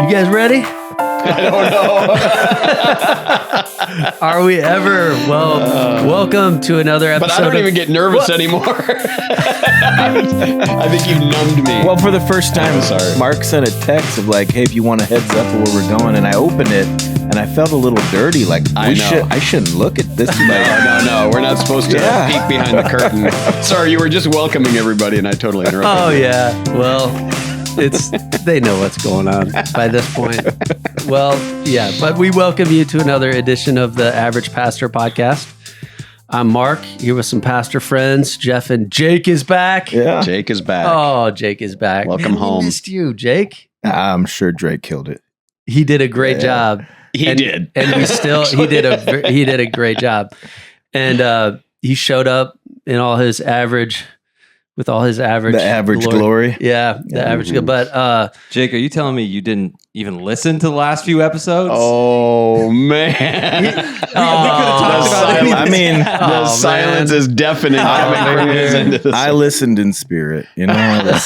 You guys ready? I don't know. Are we ever? Well, welcome to another episode. But I don't even get nervous anymore. I think you numbed me. Well, for the first time, I'm sorry. Mark sent a text of like, "Hey, if you want a heads up of where we're going," and I opened it, and I felt a little dirty. Like I shouldn't look at this. No, we're not supposed to peek behind the curtain. Sorry, you were just welcoming everybody, and I totally interrupted. Oh yeah, well, they know what's going on by this point. Well, yeah, but we welcome you to another edition of the Average Pastor Podcast. I'm Mark, here with some pastor friends. Jeff and Jake is back. Yeah, Jake is back. Oh, Jake is back. Welcome home. We missed you, Jake. I'm sure Drake killed it. He did a great job. He did, and we still he did a great job, and he showed up in all his average. With all his average, the average glory. Yeah, the average. But Jake, are you telling me you didn't even listen to the last few episodes? Oh man! we could have talked about it. I mean, the silence is deafening. I listened in spirit. You know.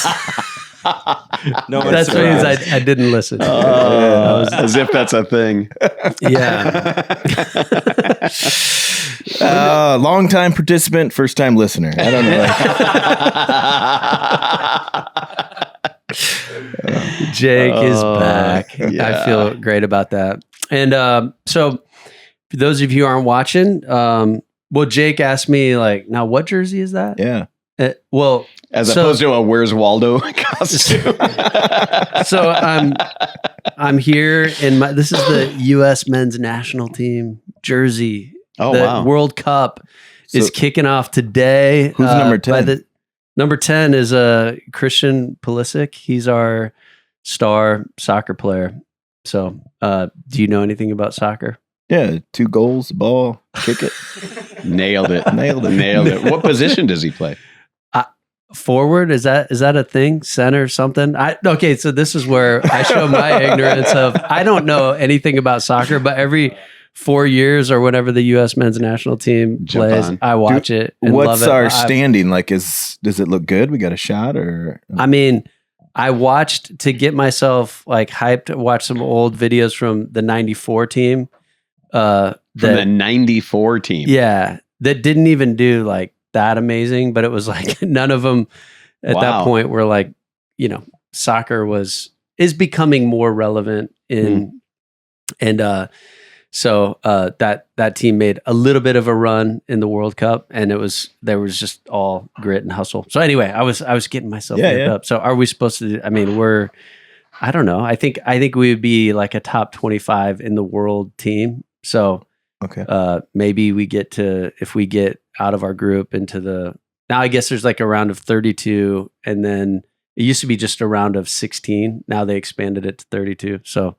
No, that's what means I didn't listen. As if that's a thing. Yeah. Long-time participant, first-time listener. I don't know. Jake is back. Yeah. I feel great about that. And so, for those of you who aren't watching, well, Jake asked me, like, now what jersey is that? Yeah. As opposed to a Where's Waldo costume. So I'm here in this is the U.S. men's national team jersey. Oh, the wow. World Cup is kicking off today. Who's number 10? Number 10 is Christian Pulisic. He's our star soccer player. So do you know anything about soccer? Yeah, 2 goals, ball, kick it. Nailed it. What position does he play? Forward, is that a thing? Center, something? Okay, so this is where I show my ignorance of, I don't know anything about soccer, but every 4 years or whenever the U.S. men's national team plays, I watch it and love it. What's our standing? Like, does it look good? We got a shot or? I mean, I watched to get myself like hyped, watch some old videos from the 94 team. From the 94 team. Yeah, that didn't even do like that amazing, but it was like none of them at that point were like, you know, soccer is becoming more relevant in, and so that team made a little bit of a run in the World Cup, and there was just all grit and hustle. So anyway, I was getting myself up. So are we supposed to? I mean, I don't know. I think we would be like a top 25 in the world team. So okay, maybe we get to, if we get out of our group into now I guess there's like a round of 32, and then it used to be just a round of 16. Now they expanded it to 32. So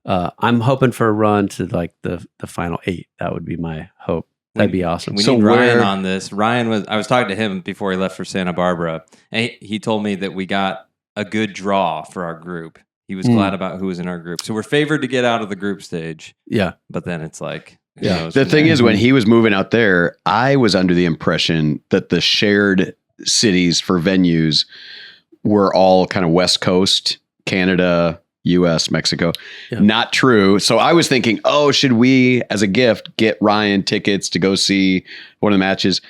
I'm hoping for a run to like the final 8. That would be my hope. That'd be awesome. We need Ryan on this. I was talking to him before he left for Santa Barbara, and he told me that we got a good draw for our group. He was glad about who was in our group. So we're favored to get out of the group stage. Yeah. But then it's like, The thing is, when he was moving out there, I was under the impression that the shared cities for venues were all kind of West Coast, Canada, US, Mexico. Yeah. Not true. So I was thinking, should we, as a gift, get Ryan tickets to go see one of the matches?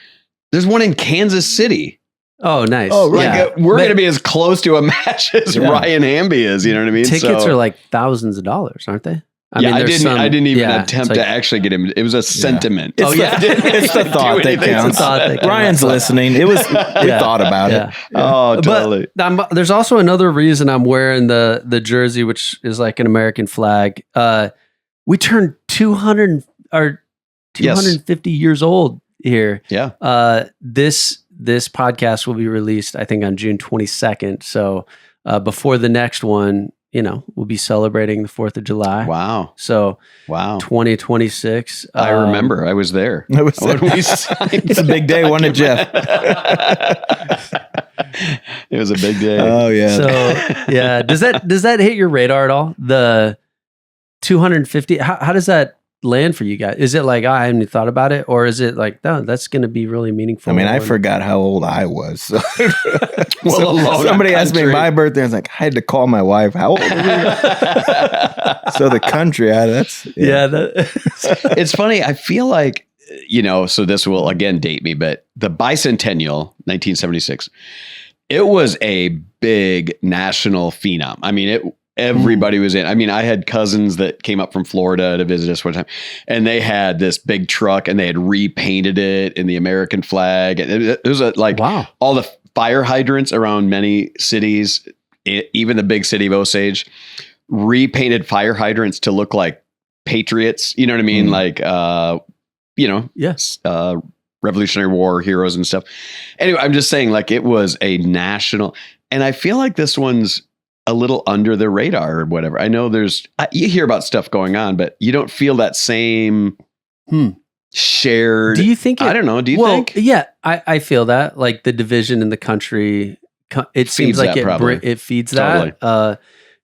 There's one in Kansas City. Oh, nice. Oh, right. Yeah. We're going to be as close to a match as Ryan Hamby is. You know what I mean? Tickets are like thousands of dollars, aren't they? I didn't even attempt to actually get him. It was a sentiment. It's the thought that counts. Ryan's listening. We thought about it. Oh, totally. But there's also another reason I'm wearing the jersey, which is like an American flag. We turned 250 years old here. Yeah. This podcast will be released, I think, on June 22nd. So before the next one, you know, we'll be celebrating the 4th of July. Wow. So 2026. I remember. I was there. It's a big day, wasn't it, Jeff? It was a big day. Oh, yeah. So, yeah. Does that hit your radar at all? The 250, how does that land for you guys? Is it like, I haven't thought about it? Or is it like, no, that's going to be really meaningful? I mean, I forgot how old I was. So. Well, somebody asked me my birthday. I was like, I had to call my wife. How old are you? So the country, it's funny. I feel like, so this will again date me, but the bicentennial, 1976, it was a big national phenom. I mean, everybody was in. I mean, I had cousins that came up from Florida to visit us one time, and they had this big truck, and they had repainted it in the American flag. And it was wow. All the fire hydrants around many cities, even the big city of Osage, repainted fire hydrants to look like patriots. You know what I mean? Like, yes, Revolutionary War heroes and stuff. Anyway, I'm just saying, like, it was a national, and I feel like this one's a little under the radar or whatever. I know you hear about stuff going on, but you don't feel that same shared. Do you think? I don't know. Do you think? Yeah, I feel that, like, the division in the country. It seems like it feeds totally. that.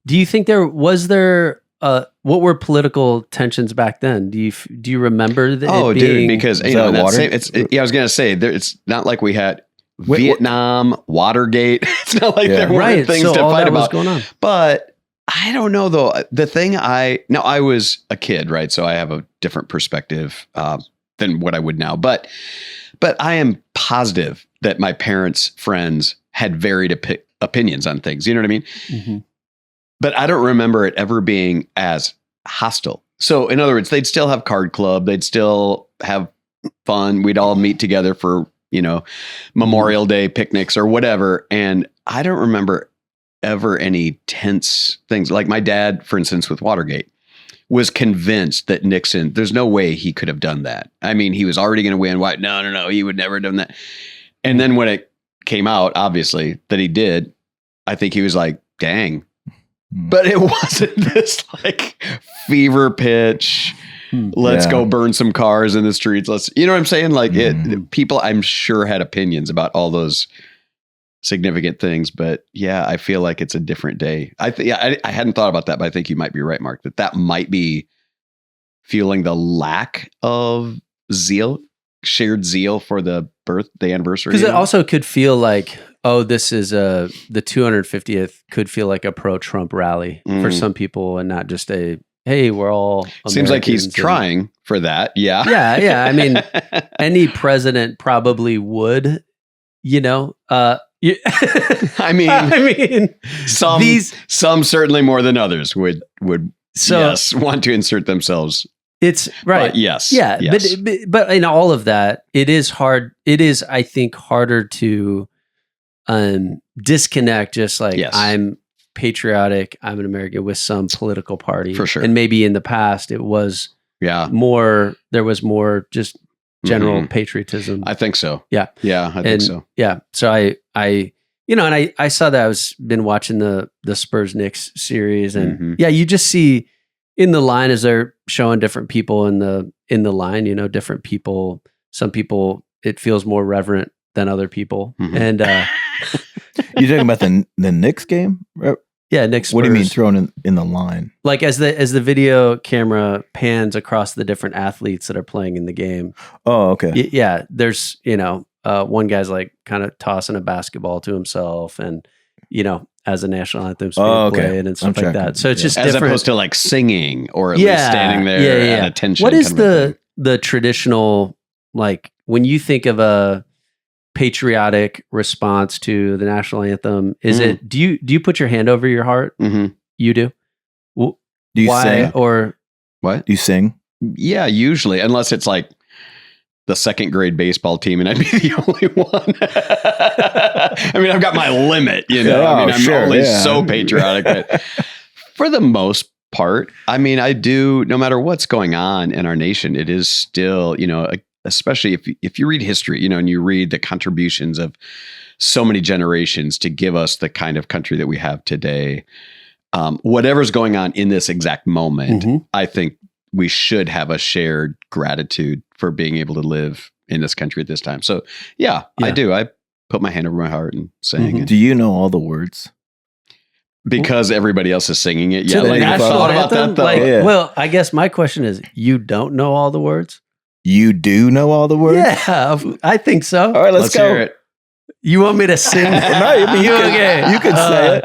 Do you think what were political tensions back then? Do you remember that? Oh, dude, because I was going to say it's not like we had Vietnam, Watergate. It's not like there weren't things to fight about. Going on. But I don't know though. The thing I was a kid, right? So I have a different perspective than what I would now. But I am positive that my parents' friends had varied opinions on things. You know what I mean? Mm-hmm. But I don't remember it ever being as hostile. So in other words, they'd still have card club. They'd still have fun. We'd all meet together for, Memorial Day picnics or whatever. And I don't remember ever any tense things. Like my dad, for instance, with Watergate, was convinced that Nixon, there's no way he could have done that. I mean, he was already going to win. Why? No, he would never have done that. And then when it came out, obviously, that he did, I think he was like, dang. But it wasn't this like fever pitch. Let's go burn some cars in the streets. You know what I'm saying? Like people, I'm sure, had opinions about all those significant things. But yeah, I feel like it's a different day. I hadn't thought about that, but I think you might be right, Mark, that might be fueling the lack of shared zeal for the anniversary. Because it also could feel like, this is the 250th could feel like a pro-Trump rally for some people, and not just hey, we're all Americans. Seems like he's trying for that. Yeah. Yeah. I mean, any president probably would, I mean, some certainly more than others would want to insert themselves. It's right. But yes. Yeah. Yes. But in all of that, it is hard. It is, I think, harder to disconnect. Just like I'm patriotic, I'm an American with some political party, for sure. And maybe in the past it was more. There was more just general patriotism. I think so. Yeah. I think so. Yeah. So I and I saw that. I was been watching the Spurs Knicks series, and you just see in the line as they're showing different people in the line. Different people. Some people it feels more reverent than other people, and you're talking about the Knicks game. Yeah, Knicks. What do you mean thrown in the line? Like as the video camera pans across the different athletes that are playing in the game. Oh, okay. Yeah, there's one guy's like kind of tossing a basketball to himself, and as a national anthem played and stuff like that. So it's just as different. Opposed to like singing or at least standing there at attention. What is the traditional, like, when you think of a patriotic response to the national anthem? Is it, do you put your hand over your heart? You do? Do you sing? Or what? Do you sing? Yeah, usually, unless it's like the second grade baseball team and I'd be the only one. I mean, I've got my limit, I'm only so patriotic, but for the most part, I mean, I do, no matter what's going on in our nation, it is still, especially if you read history, and you read the contributions of so many generations to give us the kind of country that we have today, whatever's going on in this exact moment, I think we should have a shared gratitude for being able to live in this country at this time. So I do. I put my hand over my heart and sing. Do you know all the words? because everybody else is singing it. Yeah, to the like, national thought about anthem. that, though. Like, Yeah. well, I guess my question is, you don't know all the words? You do know all the words? Yeah, I think so. All right, let's go. hear it. You want me to sing? No, I mean, okay. you can say it.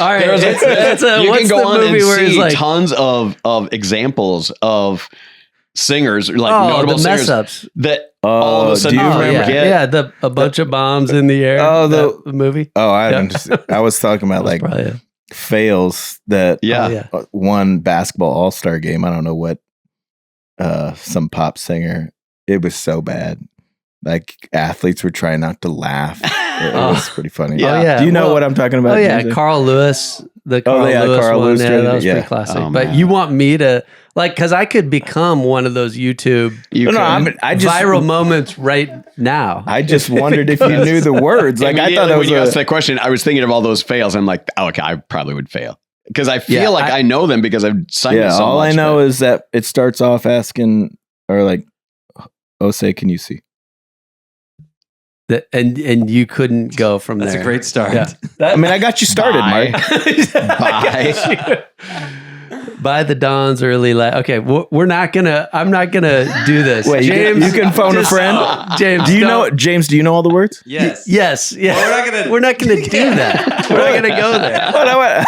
All right, There's you what's can go the on movie and where he's see like, tons of examples of singers, like oh, notable the mess singers ups. that all of a sudden do you you remember? forget. A bunch of bombs in the air. Oh, the movie. Oh, I Yeah. haven't. I was talking about like Probably it. fails that Yeah. Oh, yeah. won basketball all-star game. I don't know what some pop singer. It was so bad. Like athletes were trying not to laugh. It was pretty funny. Yeah. Oh, yeah. Do you know Well, what I'm talking about? Oh yeah, Jason? Carl Lewis. The Carl yeah, Lewis Carl one. Lewis Yeah, did that it, was yeah. pretty classic. Oh, but man. you want me to like because I could become one of those YouTube You I just viral moments right now. I just wondered if you knew the words. Like I thought that when was you asked that question, I was thinking of all those fails. I'm like, oh, okay, I probably would fail because I feel Yeah, like I know them because I've sung it so all much. I know is that it starts off asking or like, "Oh, say, can you see?" And you couldn't go from That's there. a great start. Yeah. I mean, I got you started, Bye. Mike. By the dawn's early light. Okay, we're not gonna. I'm not gonna do this. Wait, James, you can phone a just- friend. James, Do you don't- know James? Do you know all the words? Yes. Yes. Yeah. Well, We're not gonna do that. We're not gonna go there. What?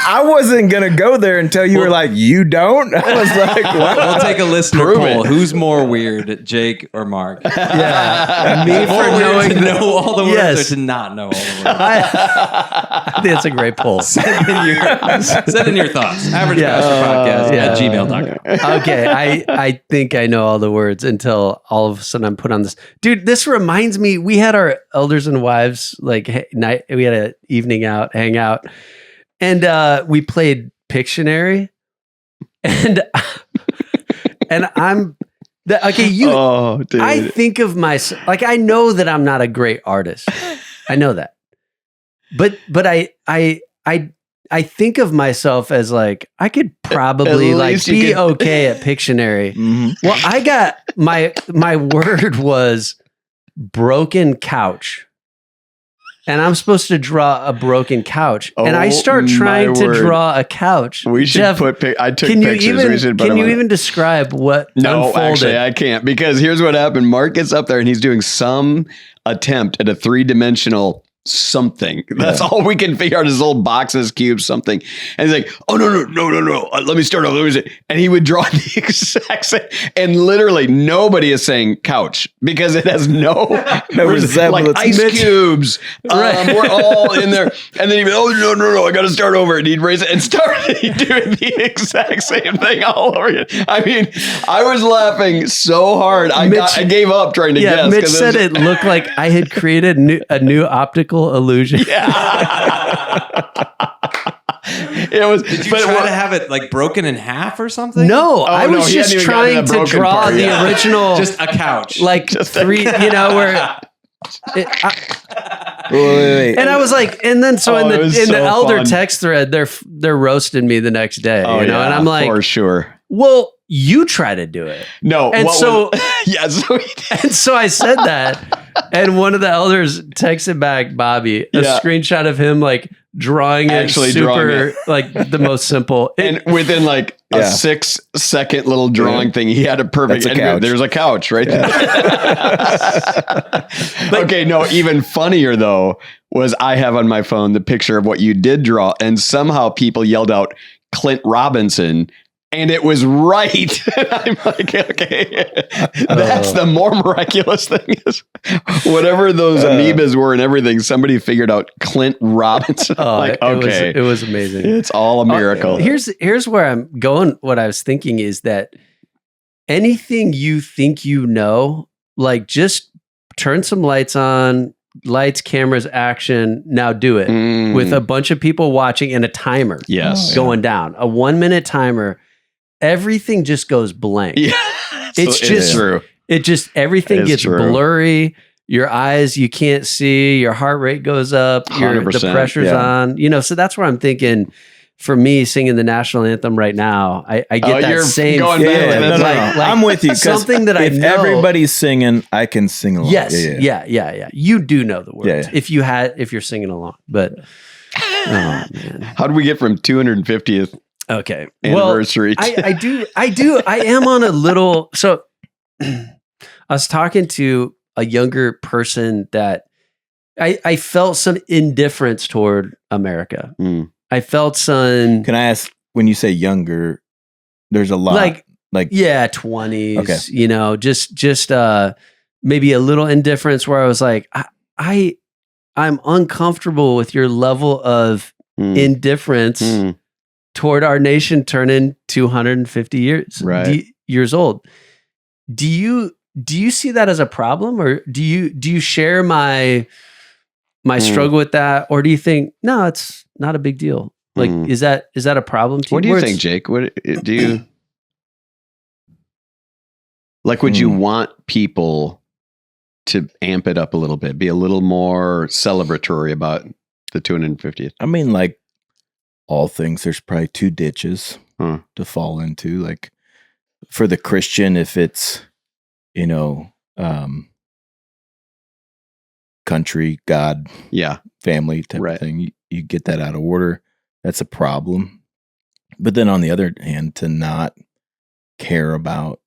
I wasn't gonna go there until you were like, "You don't." I was like, "What?" We'll take a listener Prove poll. it. Who's more weird, Jake or Mark? Yeah. Me More for weird knowing to know all the words Yes. or to not know all the words? I think that's a great poll. Send in your thoughts. Average Yeah. Podcast Yeah. at gmail.com. Okay, I think I know all the words until all of a sudden I'm put on this. Dude, this reminds me, we had our elders and wives night. We had an evening out, hang out, and we played Pictionary, and I'm okay. Oh, dude. I think of myself like I know that I'm not a great artist. I know that, but I think of myself as like I could probably At like least you be could- okay at Pictionary. Mhm. Well, I got my word was broken couch. And I'm supposed to draw a broken couch. And I Oh, start my trying to word. draw a couch. We should Jeff, I took can you pictures. even We should put can them you on. even describe what No, unfolded? actually, I can't because here's what happened. Mark gets up there and he's doing some attempt at a 3-dimensional something. That's all we can figure out is little boxes, cubes, something. And he's like, oh, no. Let me start over. And he would draw the exact same. And literally nobody is saying couch because it has no resemblance. like ice cubes. Right. We're all in there. And then he'd be, oh, no, I got to start over. And he'd raise it and start doing the exact same thing all over again. I mean, I was laughing so hard. I gave up trying to guess. Mitch said it looked like I had created a new optical illusion. Yeah. It was. Did you try to have it like broken in half or something? No, I was he just hadn't even gotten trying the to broken draw part the yet. original, Just a couch. like Just a three, where. Wait. And I was like, and then so Oh, in it was the so elder fun. text thread, they're roasting me the next day, Oh, you know, yeah, and I'm like, for sure. well, you try to do it, No. and what so yeah. So he did. and so I said that, and one of the elders texted back Bobby a Yeah. screenshot of him like drawing it Actually super drawing it. like the most simple. And within like a 6-second little drawing thing, he had a perfect. That's a couch. There's a couch right there. Okay, no. Even funnier though was I have on my phone the picture of what you did draw, and somehow people yelled out Clint Robinson. And it was right. I'm like, okay, that's the more miraculous thing is whatever those amoebas were and everything, somebody figured out Clint Robinson. Oh, like, okay, it was amazing. it's all a miracle. Here's where I'm going. What I was thinking is that anything you think you know, like just turn some lights on, lights, cameras, action. Now do it with a bunch of people watching and a timer. Yes. Going down, a 1-minute timer. Everything just goes blank. Yeah, It's just true. It just everything It's gets true. blurry. Your eyes, you can't see. Your heart rate goes up. The 100%, pressure's yeah. on. You know, so that's where I'm thinking. For me, singing the national anthem right now, I get that you're same going back feeling. to that. No. Like I'm with you. 'Cause something that I if know. everybody's singing, I can sing along. Yes, yeah. You do know the words Yeah. if you're singing along. But Oh man. How did we get from 250th Okay. anniversary? Well, I am on a little. So I was talking to a younger person that I felt some indifference toward America. I felt some. Can I ask, when you say younger, there's a lot like yeah, 20s, okay. you know, just maybe a little indifference where I was like, I'm uncomfortable with your level of indifference toward our nation turning 250 years old. Do you see that as a problem, or do you share my struggle with that, or do you think no, it's not a big deal? Like, is that a problem to you? What do you think, Jake? What do you like? Would you want people to amp it up a little bit, be a little more celebratory about the 250th? I mean, like all things, there's probably two ditches to fall into. Like for the Christian, if it's, you know, country, God, family type of thing, you get that out of order. That's a problem. But then on the other hand, to not care about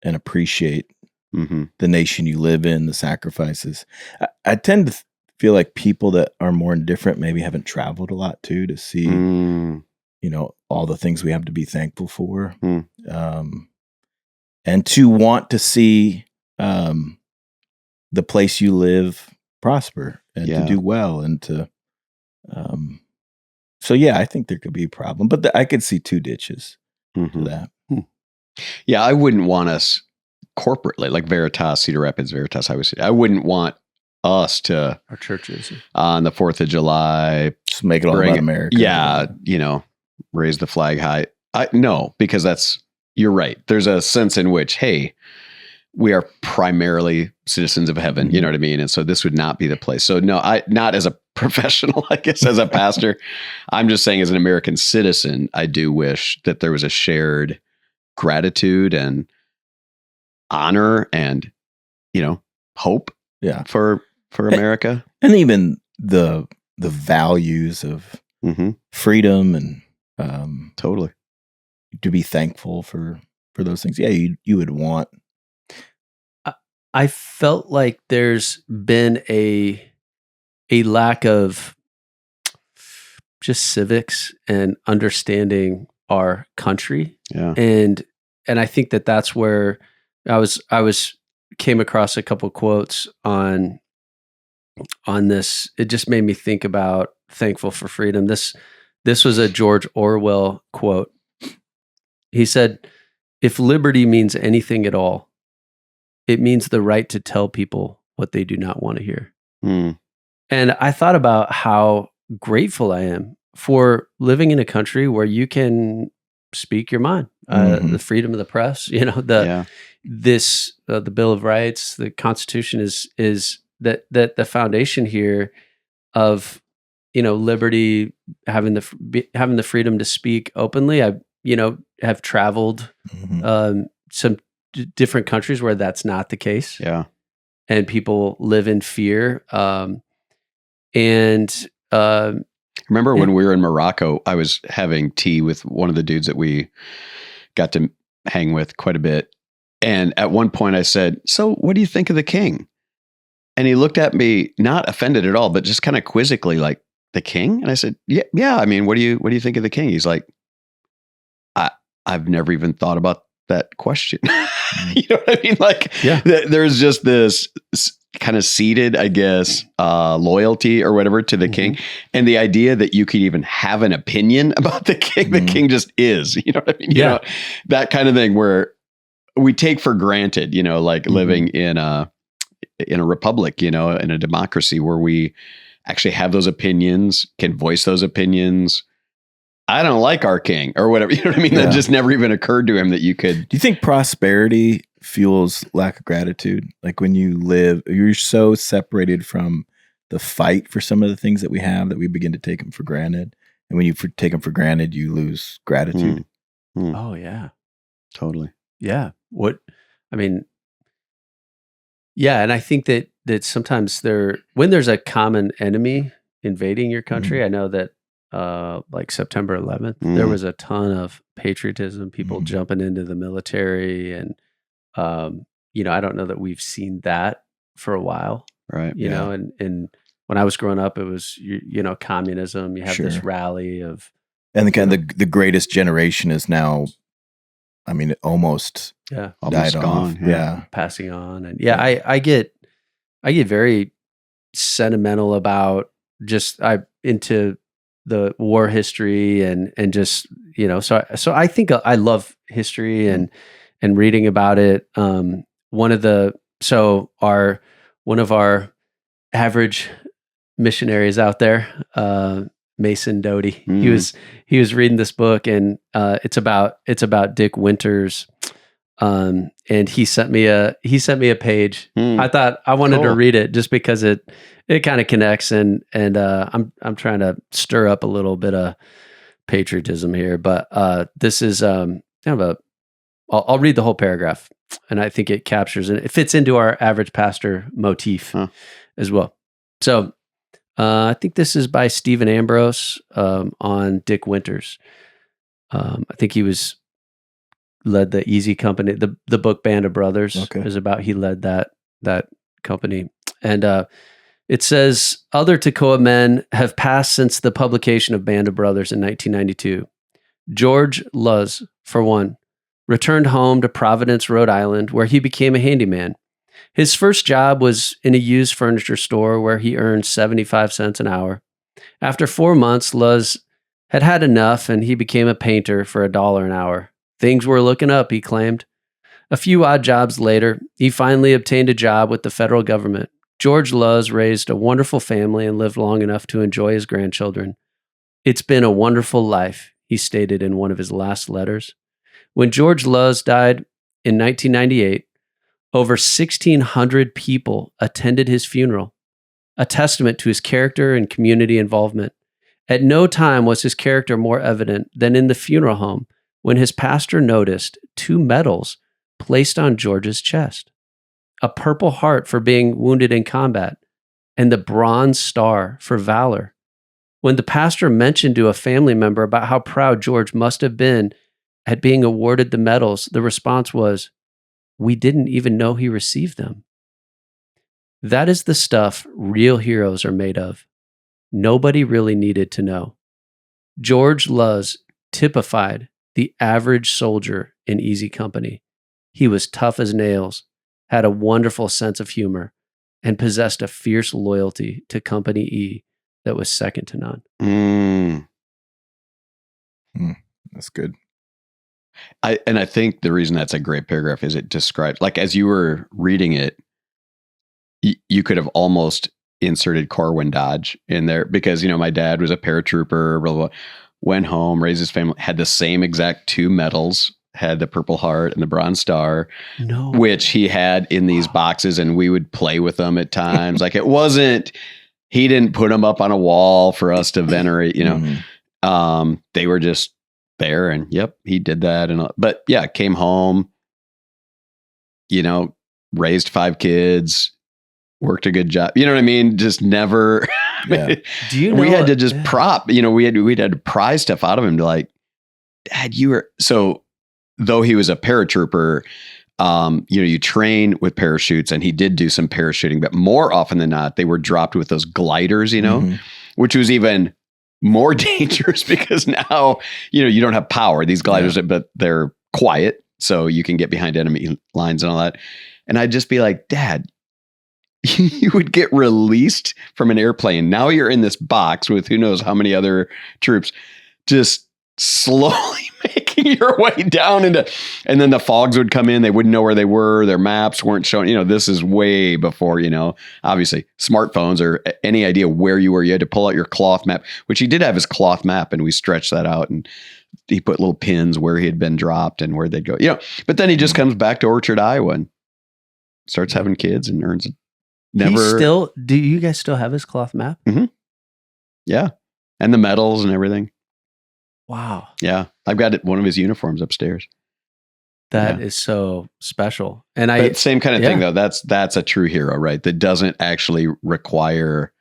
and appreciate the nation you live in, the sacrifices. I tend to feel like people that are more indifferent maybe haven't traveled a lot too, to see, you know, all the things we have to be thankful for. And to want to see the place you live prosper and to do well, and to so yeah, I think there could be a problem, but I could see two ditches to that. Yeah, I wouldn't want us corporately, like Veritas, Cedar Rapids, Veritas, I wouldn't want us to, our churches, on the 4th of July, just make it all about America. Yeah, you know, raise the flag high. No, because you're right. There's a sense in which, hey, we are primarily citizens of heaven, you know what I mean? And so this would not be the place. So no, not as a professional, I guess, as a pastor. I'm just saying, as an American citizen, I do wish that there was a shared gratitude and honor and, you know, hope for America. And even the values of freedom and totally to be thankful for those things. Yeah, you would want. I felt like there's been a lack of just civics and understanding our country. Yeah. And I think that's where I came across a couple quotes on this. It just made me think about thankful for freedom. This was a George Orwell quote. He said, "If liberty means anything at all, it means the right to tell people what they do not want to hear." And I thought about how grateful I am for living in a country where you can speak your mind, the freedom of the press, you know, the Bill of Rights, the Constitution is that the foundation here of, you know, liberty, having the freedom to speak openly. I, you know, have traveled some different countries where that's not the case. Yeah. And people live in fear. Remember when we were in Morocco, I was having tea with one of the dudes that we got to hang with quite a bit. And at one point I said, "So what do you think of the king?" And he looked at me, not offended at all, but just kind of quizzically, like, "The king?" And I said, yeah. I mean, what do you think of the king? He's like, I've never even thought about that question. You know what I mean? Like, there's just this kind of seated, I guess, loyalty or whatever to the king. And the idea that you could even have an opinion about the king, the king just is, you know what I mean? You know, that kind of thing where we take for granted, you know, like living in a republic, you know, in a democracy where we actually have those opinions, can voice those opinions. I don't like our king or whatever. You know what I mean? That just never even occurred to him that you could. Do you think prosperity fuels lack of gratitude? Like when you live, you're so separated from the fight for some of the things that we have that we begin to take them for granted. And when you take them for granted, you lose gratitude. Oh yeah, totally. Yeah. And I think that sometimes when there's a common enemy invading your country, I know that like September 11th, there was a ton of patriotism, people jumping into the military. And, I don't know that we've seen that for a while. Right. You know, and when I was growing up, it was, communism. You have this rally of. And the greatest generation is now, I mean, almost died gone. off. Yeah. Passing on. And I get very sentimental about into the war history and just, so I think I love history and reading about it. One of our average missionaries out there, Mason Doty, he was reading this book, and it's about Dick Winters. And he sent me a page. I thought I wanted to read it just because it kind of connects, and I'm trying to stir up a little bit of patriotism here. But this is kind of I'll read the whole paragraph, and I think it captures and it fits into our average pastor motif as well. So I think this is by Stephen Ambrose on Dick Winters. I think he led the Easy Company. The book Band of Brothers is about, he led that company. And it says, other Tekoa men have passed since the publication of Band of Brothers in 1992. George Luz, for one, returned home to Providence, Rhode Island, where he became a handyman. His first job was in a used furniture store where he earned 75 cents an hour. After 4 months, Luz had enough, and he became a painter for $1 an hour. Things were looking up, he claimed. A few odd jobs later, he finally obtained a job with the federal government. George Luz raised a wonderful family and lived long enough to enjoy his grandchildren. It's been a wonderful life, he stated in one of his last letters. When George Luz died in 1998, over 1,600 people attended his funeral, a testament to his character and community involvement. At no time was his character more evident than in the funeral home, when his pastor noticed 2 medals placed on George's chest, a Purple Heart for being wounded in combat, and the Bronze Star for valor. When the pastor mentioned to a family member about how proud George must have been at being awarded the medals, the response was, "We didn't even know he received them." That is the stuff real heroes are made of. Nobody really needed to know. George Luz typified the average soldier in Easy Company. He was tough as nails, had a wonderful sense of humor, and possessed a fierce loyalty to Company E that was second to none. That's good. I think the reason that's a great paragraph is it describes, like, as you were reading it, you could have almost inserted Corwin Dodge in there, because, my dad was a paratrooper, blah, blah, blah, went home, raised his family, had the same exact 2 medals, had the Purple Heart and the Bronze Star, which he had in these boxes, and we would play with them at times. Like, it wasn't, he didn't put them up on a wall for us to venerate, they were just there, and he did that. But came home, raised 5 kids, worked a good job. You know what I mean? Just never. Do you know? We had to just prop. We'd had to pry stuff out of him to, like, Dad, you were so. Though he was a paratrooper, you train with parachutes, and he did do some parachuting, but more often than not, they were dropped with those gliders. Which was even more dangerous, because now you don't have power. These gliders, but they're quiet, so you can get behind enemy lines and all that. And I'd just be like, Dad, you would get released from an airplane. Now you're in this box with who knows how many other troops, just slowly making your way down into, and then the fogs would come in. They wouldn't know where they were. Their maps weren't showing, this is way before, obviously smartphones or any idea where you were. You had to pull out your cloth map, which he did have his cloth map, and we stretched that out, and he put little pins where he had been dropped and where they'd go, but then he just comes back to Orchard, Iowa, and starts having kids and earns do you guys still have his cloth map? Mm-hmm. Yeah. And the medals and everything. Wow. Yeah. I've got one of his uniforms upstairs. That is so special. And but same kind of thing though. That's a true hero, right? That doesn't actually require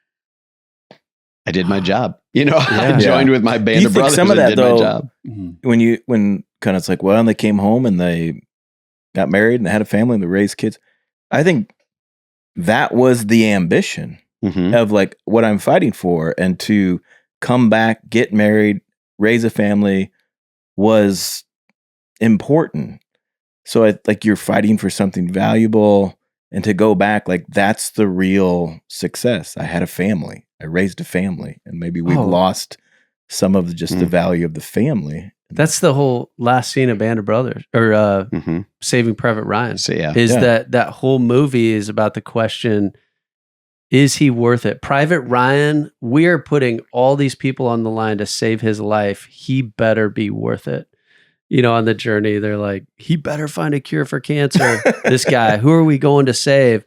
I did my job. I joined with my band of brothers some of that, and did my job. When kind of it's like, well, and they came home and they got married and they had a family and they raised kids. I think that was the ambition of like what I'm fighting for, and to come back, get married, raise a family was important. So like you're fighting for something valuable, and to go back, like that's the real success. I had a family, I raised a family, and maybe we've lost some of just the value of the family. That's the whole last scene of Band of Brothers or Saving Private Ryan. So, that whole movie is about the question, is he worth it? Private Ryan, we are putting all these people on the line to save his life. He better be worth it. On the journey, they're like, he better find a cure for cancer. This guy, who are we going to save?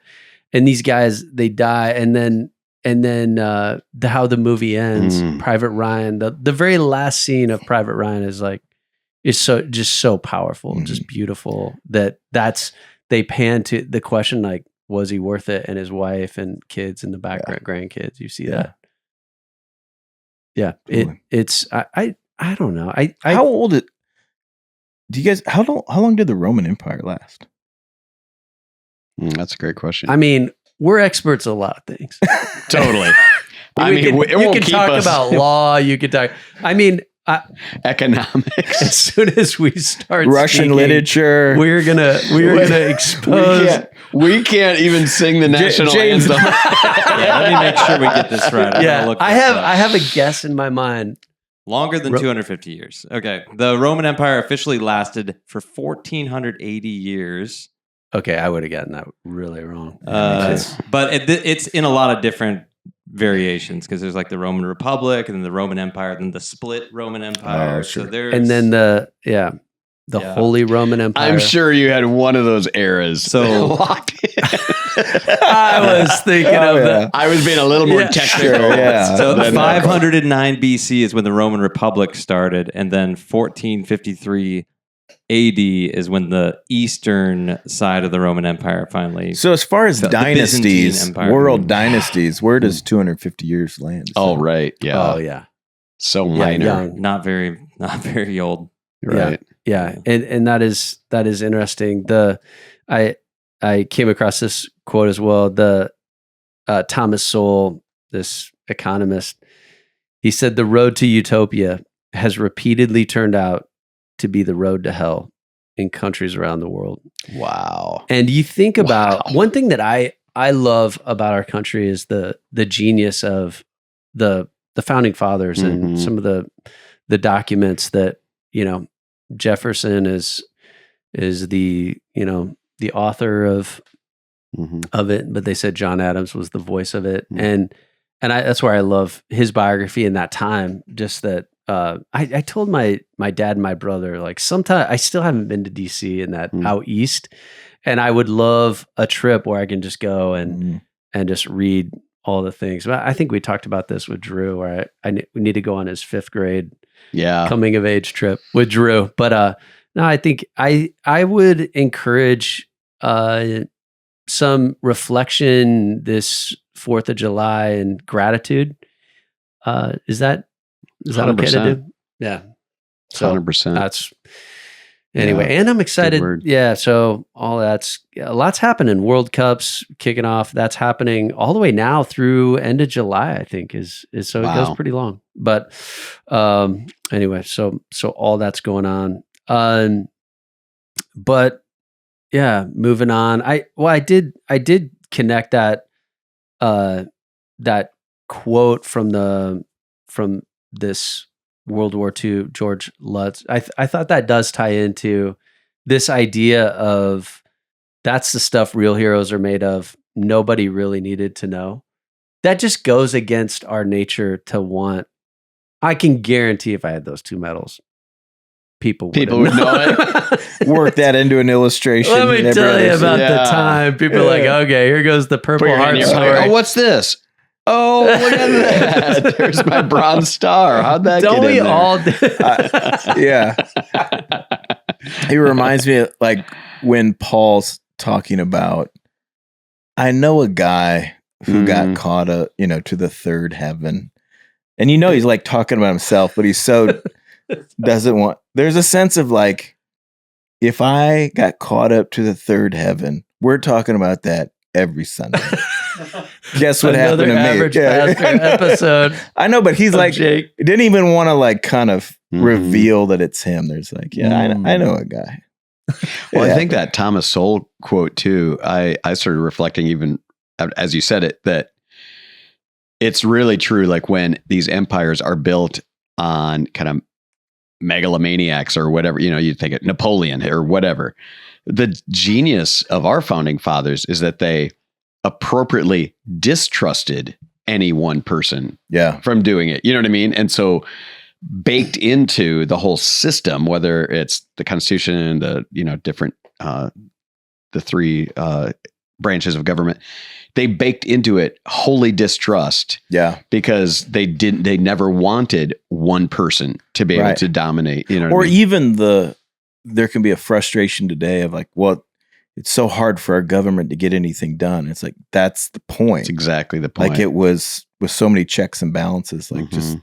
And these guys, they die. And then how the movie ends, Private Ryan, the very last scene of Private Ryan is so powerful, just beautiful they pan to the question, like, was he worth it? And his wife and kids in the background, grandkids, you see that. Yeah. It's, I don't know. How old do you guys, how long did the Roman Empire last? That's a great question. I mean, we're experts at a lot of things. Totally. You can talk about law. You can talk. I mean, economics. As soon as we start Russian literature, we're gonna expose. We can't even sing the national anthem. Let me make sure we get this right. I have a guess in my mind. Longer than 250 years. Okay. The Roman Empire officially lasted for 1,480 years. Okay, I would have gotten that really wrong. But it's in a lot of different variations, because there's like the Roman Republic and then the Roman Empire, then the split Roman Empire. Oh, sure. So there's, and then the Holy Roman Empire. I'm sure you had one of those eras. So locked in. I was thinking of that. I was being a little more technical. So 509 BC is when the Roman Republic started, and then 1453 AD is when the eastern side of the Roman Empire finally. So as far as dynasties, world dynasties, where does 250 years land? Oh, right. Yeah. Oh, yeah. So minor. Young. Not very old. Right. Yeah. And that is interesting. I came across this quote as well. The Thomas Sowell, this economist, he said, the road to utopia has repeatedly turned out to be the road to hell in countries around the world. Wow. And you think about one thing that I love about our country is the genius of the founding fathers and some of the documents that, Jefferson is the, the author of it, but they said John Adams was the voice of it. And that's where I love his biography in that time. Just that I told my dad and my brother, like, sometimes I still haven't been to DC and that out east, and I would love a trip where I can just go and just read all the things. But I think we talked about this with Drew, where we need to go on his 5th grade coming of age trip with Drew. But no, I think I would encourage some reflection this 4th of July and gratitude. Is that 100%. okay to do? Yeah. So 100%. That's anyway. And I'm excited. Yeah. So all a lot's happening. World Cups kicking off. That's happening all the way now through end of July, I think is so it goes pretty long. But anyway, so all that's going on. But yeah, moving on. I did connect that quote from this World War II, George Lutz. I thought that does tie into this idea of that's the stuff real heroes are made of. Nobody really needed to know. That just goes against our nature to want. I can guarantee if I had those 2 medals, people would know it. Work that into an illustration. Let me tell you about the time. People are like, okay, here goes the Purple Heart story. Oh, what's this? Oh, look at that. There's my bronze star. How'd that Don't get we in there? all Yeah. It reminds me of like when Paul's talking about, I know a guy who got caught up, to the 3rd heaven. And he's like talking about himself, but he's so doesn't want. There's a sense of like, if I got caught up to the third heaven, we're talking about that every Sunday. Guess what happened to me? Average pastor episode. I know, but he's like, Jake. Didn't even want to like kind of reveal that it's him. There's like, I know a guy. Well, I think that Thomas Sowell quote too, I started reflecting even as you said it, that it's really true. Like when these empires are built on kind of megalomaniacs or whatever, you think it Napoleon or whatever. The genius of our founding fathers is that they appropriately distrusted any one person from doing it. You know what I mean? And so baked into the whole system, whether it's the Constitution and the, different, the three branches of government, they baked into it holy distrust. Yeah. Because they never wanted one person to be able to dominate, or even there can be a frustration today of like, well, it's so hard for our government to get anything done. It's like, that's the point. It's exactly the point. Like it was with so many checks and balances, like just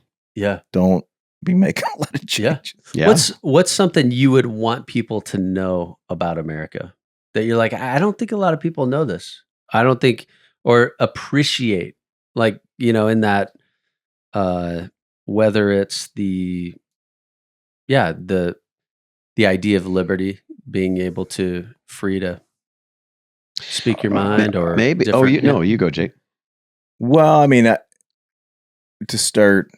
don't be making a lot of changes. Yeah. What's something you would want people to know about America that you're like, I don't think a lot of people know this. I don't think, or appreciate, like, in that, whether it's the idea of liberty, being able to free to speak your mind, or maybe. You go, Jake. Well, I mean, to start,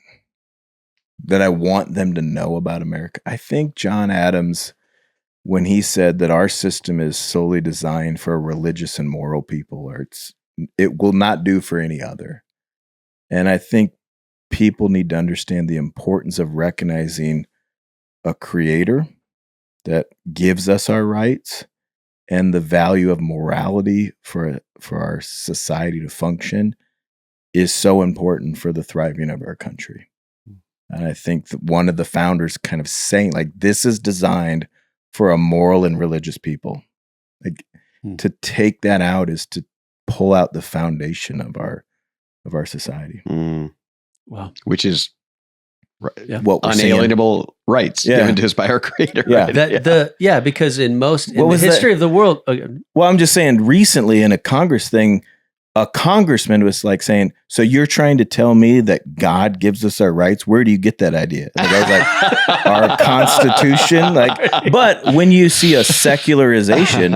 that I want them to know about America. I think John Adams, when he said that our system is solely designed for a religious and moral people, or it will not do for any other. And I think people need to understand the importance of recognizing a creator that gives us our rights, and the value of morality for our society to function is so important for the thriving of our country. And I think that one of the founders kind of saying, like, this is designed for a moral and religious people. Like, to take that out is to pull out the foundation of our society. Wow. Which is unalienable rights given to us by our creator. Yeah. Right? Because in the history of the world. Well, I'm just saying, recently in a Congress thing, a congressman was like saying, so you're trying to tell me that God gives us our rights? Where do you get that idea? And the guy's like, our Constitution. Like, but when you see a secularization,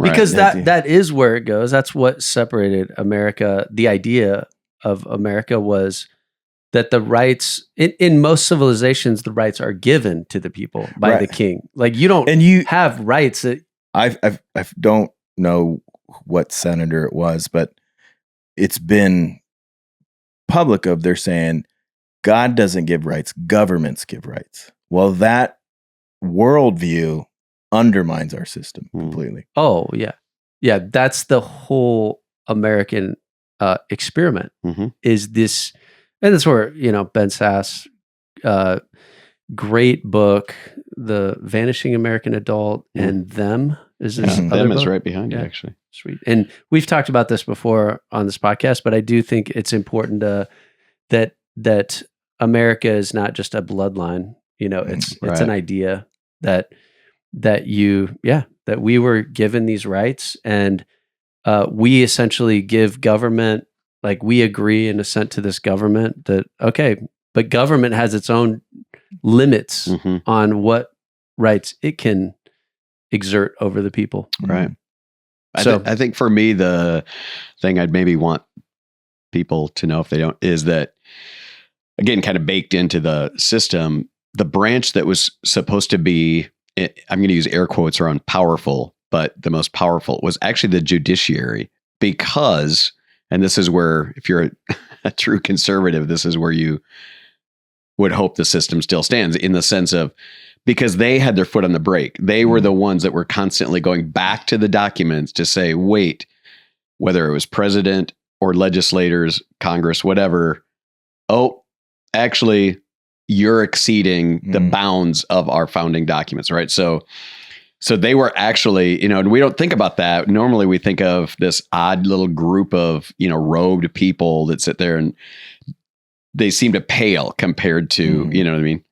because that is where it goes. That's what separated America. The idea of America was that the rights in most civilizations, the rights are given to the people by the king. Like you don't, and you have rights that I don't know what senator it was, but it's been public of they're saying God doesn't give rights, governments give rights. Well, that worldview undermines our system completely. Oh yeah. Yeah. That's the whole American experiment is this. And that's where, Ben Sass, great book, The Vanishing American Adult, and Them is this Them is right behind you, actually. Sweet. And we've talked about this before on this podcast, but I do think it's important that America is not just a bloodline. It's an idea that we were given these rights, and we essentially give government. Like we agree and assent to this government that, okay, but government has its own limits on what rights it can exert over the people. Right. So I think for me, the thing I'd maybe want people to know if they don't, is that, again, kind of baked into the system, the branch that was supposed to be, I'm going to use air quotes around powerful, but the most powerful was actually the judiciary, because, and this is where, if you're a true conservative, this is where you would hope the system still stands, in the sense of, because they had their foot on the brake. They were the ones that were constantly going back to the documents to say, wait, whether it was president or legislators, Congress, whatever. Oh, actually, you're exceeding the bounds of our founding documents, right? So they were actually, and we don't think about that. Normally we think of this odd little group of, robed people that sit there, and they seem to pale compared to, you know what I mean?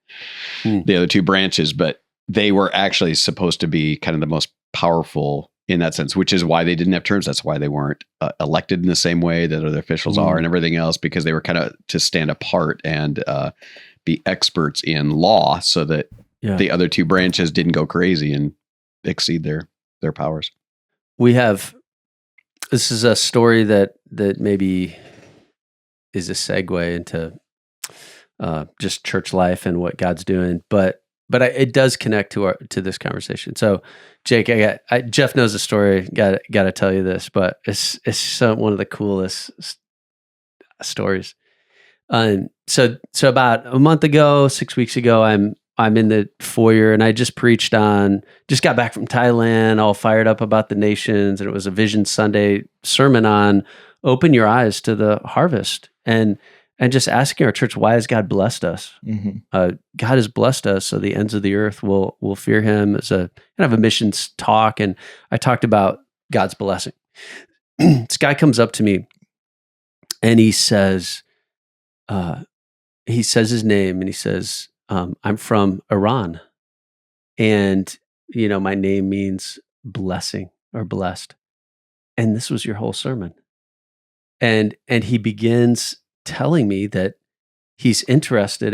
The other two branches, but they were actually supposed to be kind of the most powerful in that sense, which is why they didn't have terms. That's why they weren't elected in the same way that other officials are and everything else, because they were kind of to stand apart and be experts in law so that the other two branches didn't go crazy and exceed their powers. This is a story that maybe is a segue into just church life and what God's doing, but it does connect to this conversation. So, Jake, Jeff knows the story. Got to tell you this, but it's one of the coolest stories. So about a month ago, 6 weeks ago, I'm in the foyer and I just got back from Thailand, all fired up about the nations, and it was a Vision Sunday sermon on open your eyes to the harvest and just asking our church, why has God blessed us? God has blessed us so the ends of the earth will fear him. As a kind of a missions talk, and I talked about God's blessing. This guy comes up to me and he says his name, and he says, I'm from Iran, and my name means blessing or blessed. And this was your whole sermon. And he begins telling me that he's interested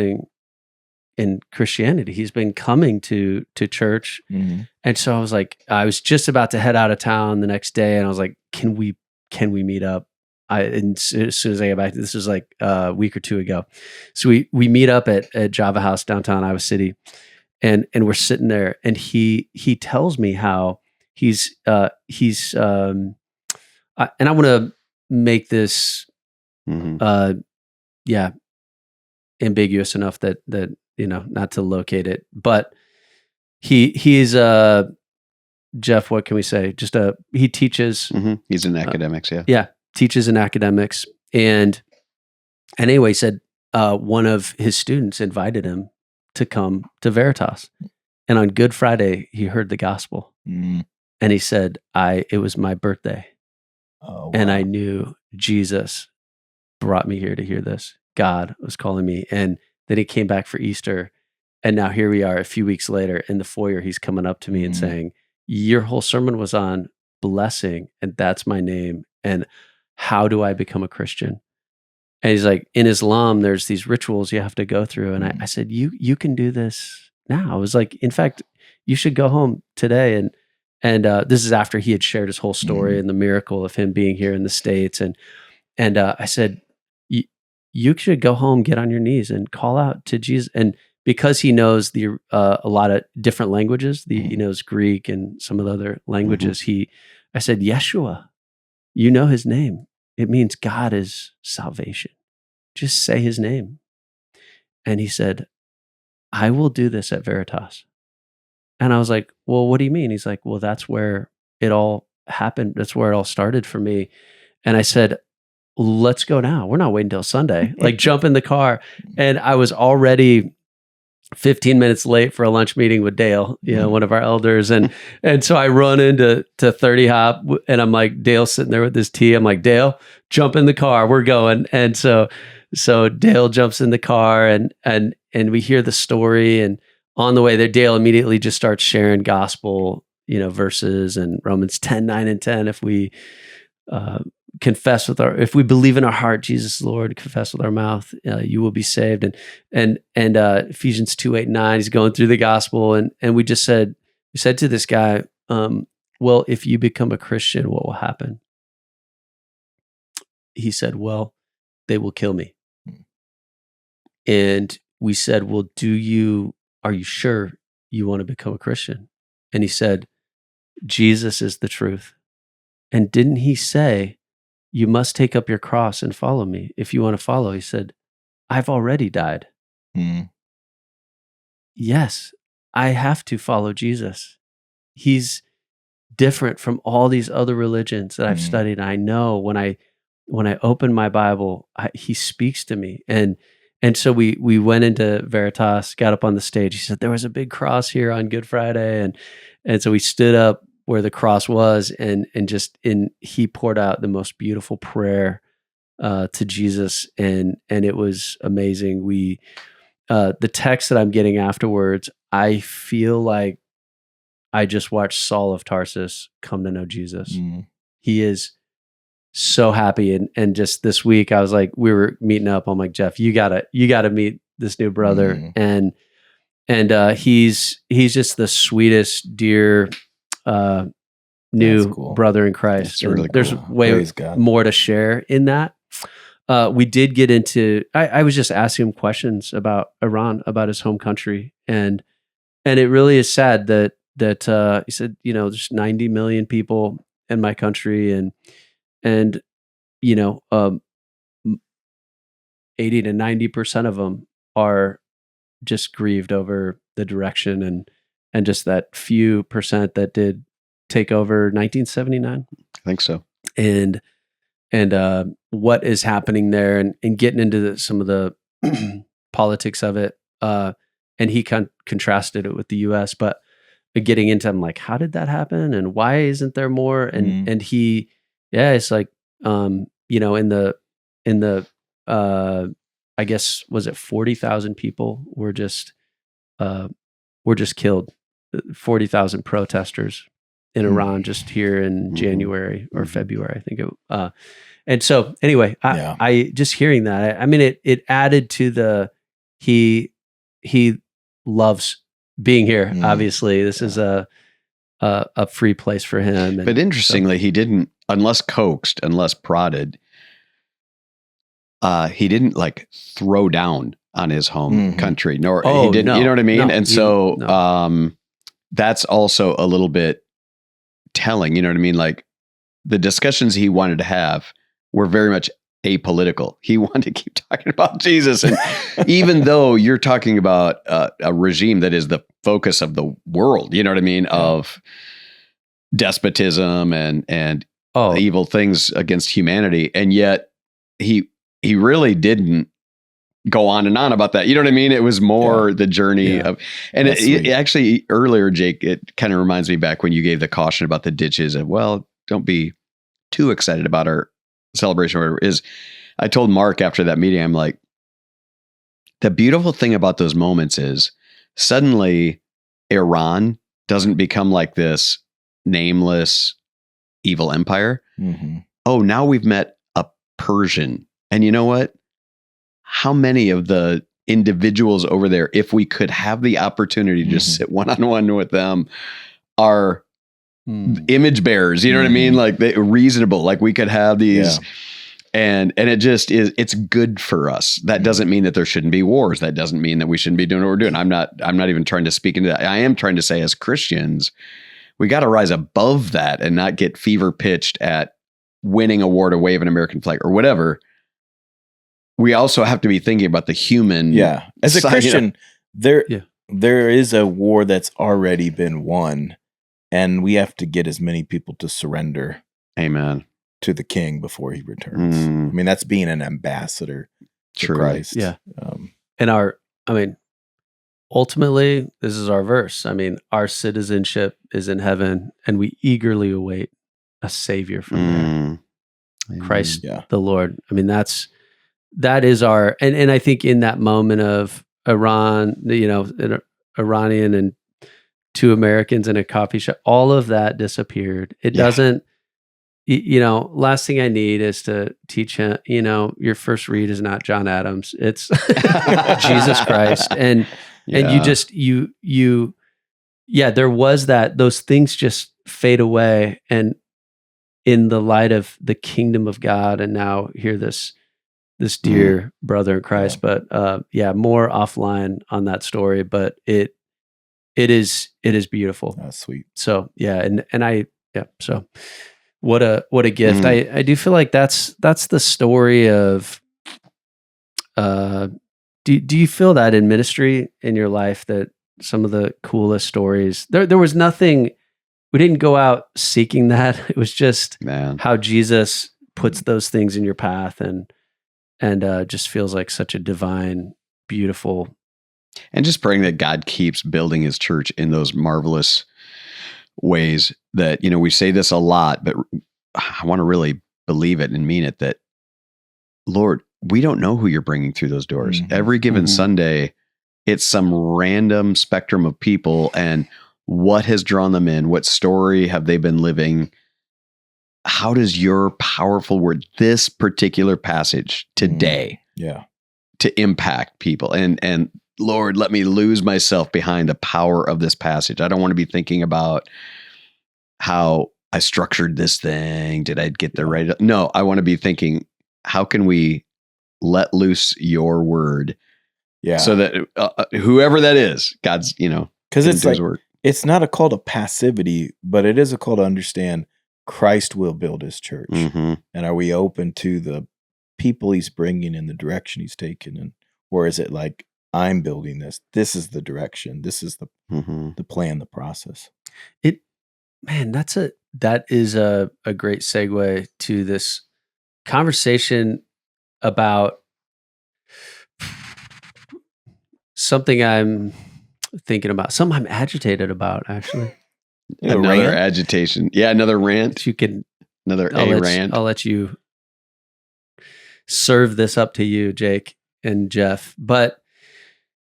in Christianity. He's been coming to church. And so I was just about to head out of town the next day, and I was like, can we meet up? And as soon as I get back, this was like a week or two ago. So we meet up at Java House downtown Iowa City, and we're sitting there, and he tells me how he's and I want to make this ambiguous enough that not to locate it, but he's Jeff, what can we say? Just he teaches. He's in academics, teaches in academics, and anyway, he said one of his students invited him to come to Veritas, and on Good Friday he heard the gospel, and he said, it was my birthday, and I knew Jesus brought me here to hear this. God was calling me, and then he came back for Easter, and now here we are a few weeks later in the foyer. He's coming up to me and saying, your whole sermon was on blessing, and that's my name, and how do I become a Christian? And he's like, in Islam, there's these rituals you have to go through. And I said, you can do this now. I was like, in fact, you should go home today. And this is after he had shared his whole story and the miracle of him being here in the States. And I said, you should go home, get on your knees and call out to Jesus. And because he knows a lot of different languages, he knows Greek and some of the other languages, I said, Yeshua, you know his name. It means God is salvation. Just say his name. And he said, I will do this at Veritas. And I was like, well, what do you mean? He's like, well, that's where it all happened. That's where it all started for me. And I said, let's go now. We're not waiting till Sunday. Like, jump in the car. And I was already 15 minutes late for a lunch meeting with Dale, one of our elders. And so I run into 30 Hop, and I'm like, Dale's sitting there with his tea. I'm like, Dale, jump in the car. We're going. And so Dale jumps in the car, and we hear the story. And on the way there, Dale immediately just starts sharing gospel, verses, and Romans 10, 9, and 10. If we if we believe in our heart, Jesus is Lord, confess with our mouth, you will be saved. And Ephesians 2, 8, 9, he's going through the gospel. And we said to this guy, well, if you become a Christian, what will happen? He said, well, they will kill me. And we said, well, are you sure you want to become a Christian? And he said, Jesus is the truth. And didn't he say, you must take up your cross and follow me if you want to follow? He said, I've already died. Yes, I have to follow Jesus. He's different from all these other religions that I've studied. I know when I open my Bible, he speaks to me. And so we went into Veritas, got up on the stage. He said, there was a big cross here on Good Friday. And so we stood up where the cross was, and he poured out the most beautiful prayer to Jesus, and it was amazing. We the text that I'm getting afterwards, I feel like I just watched Saul of Tarsus come to know Jesus. He is so happy, and just this week I was like, we were meeting up. I'm like, Jeff, you gotta meet this new brother, and he's just the sweetest, dear new brother in Christ. Really cool. There's way more to share in that. We did get into. I was just asking him questions about Iran, about his home country, and it really is sad that he said, there's 90 million people in my country, and 80 to 90% of them are just grieved over the direction and just that few percent that did take over 1979. I think so. And what is happening there, and getting into some of the politics of it. And he contrasted it with the U.S., but getting into, I'm like, how did that happen, and why isn't there more? And he, it's like, in the I guess, was it 40,000 people were just killed, 40,000 protesters in Iran just here in January or February, I think it. And so anyway, I just hearing that, I mean, it added to he loves being here. Obviously, this is a free place for him. But interestingly, he didn't, unless coaxed, unless prodded, he didn't like throw down on his home country, nor he didn't. No, you know what I mean? And so that's also a little bit telling. You know what I mean? Like the discussions he wanted to have were very much apolitical. He wanted to keep talking about Jesus, and even though you're talking about a regime that is the focus of the world, you know what I mean, of despotism and evil things against humanity, and yet he really didn't go on and on about that. You know what I mean? It was more the journey of, and it actually earlier, Jake, it kind of reminds me back when you gave the caution about the ditches of, well, don't be too excited about our celebration or whatever. Is I told Mark after that meeting, I'm like, the beautiful thing about those moments is suddenly Iran doesn't become like this nameless evil empire. Oh, now we've met a Persian. And you know what? How many of the individuals over there, if we could have the opportunity to just sit one-on-one with them, are image bearers, you know what I mean? Like reasonable, like we could have these, and it just is, it's good for us. That doesn't mean that there shouldn't be wars. That doesn't mean that we shouldn't be doing what we're doing. I'm not even trying to speak into that. I am trying to say, as Christians, we got to rise above that and not get fever pitched at winning a war to wave an American flag or whatever. We also have to be thinking about the human. Yeah. As a Christian, there is a war that's already been won, and we have to get as many people to surrender. Amen. To the King before he returns. I mean, that's being an ambassador to Christ. Yeah. And ultimately, this is our verse. I mean, our citizenship is in heaven, and we eagerly await a Savior from there. Christ the Lord. I mean, that is our, and I think in that moment of Iran, an Iranian and two Americans in a coffee shop, all of that disappeared. It doesn't, last thing I need is to teach him, your first read is not John Adams. It's Jesus Christ. And you just, there was that, those things just fade away. And in the light of the kingdom of God, and now hear this dear brother in Christ, but more offline on that story, but it is beautiful. That's sweet. So so what a gift. I do feel like that's the story of, do you feel that in ministry in your life, that some of the coolest stories, there was nothing, we didn't go out seeking that. It was just how Jesus puts those things in your path, and just feels like such a divine, beautiful. And just praying that God keeps building his church in those marvelous ways that, we say this a lot, but I want to really believe it and mean it, that Lord, we don't know who you're bringing through those doors. Mhm. Every given Sunday, it's some random spectrum of people, and what has drawn them in? What story have they been living? How does your powerful word, this particular passage today, to impact people? And Lord, let me lose myself behind the power of this passage. I don't want to be thinking about how I structured this thing. Did I get the right? No, I want to be thinking, how can we let loose your word? Yeah. So that whoever that is, God's, because it's like, it's not a call to passivity, but it is a call to understand Christ will build his church. And are we open to the people he's bringing in the direction he's taken? And, or is it like, I'm building this. This is the direction. This is the plan, the process. That is a great segue to this conversation about something I'm thinking about, something I'm agitated about, actually. Another agitation. Yeah, another rant. You can rant. I'll let you serve this up to you, Jake and Jeff. But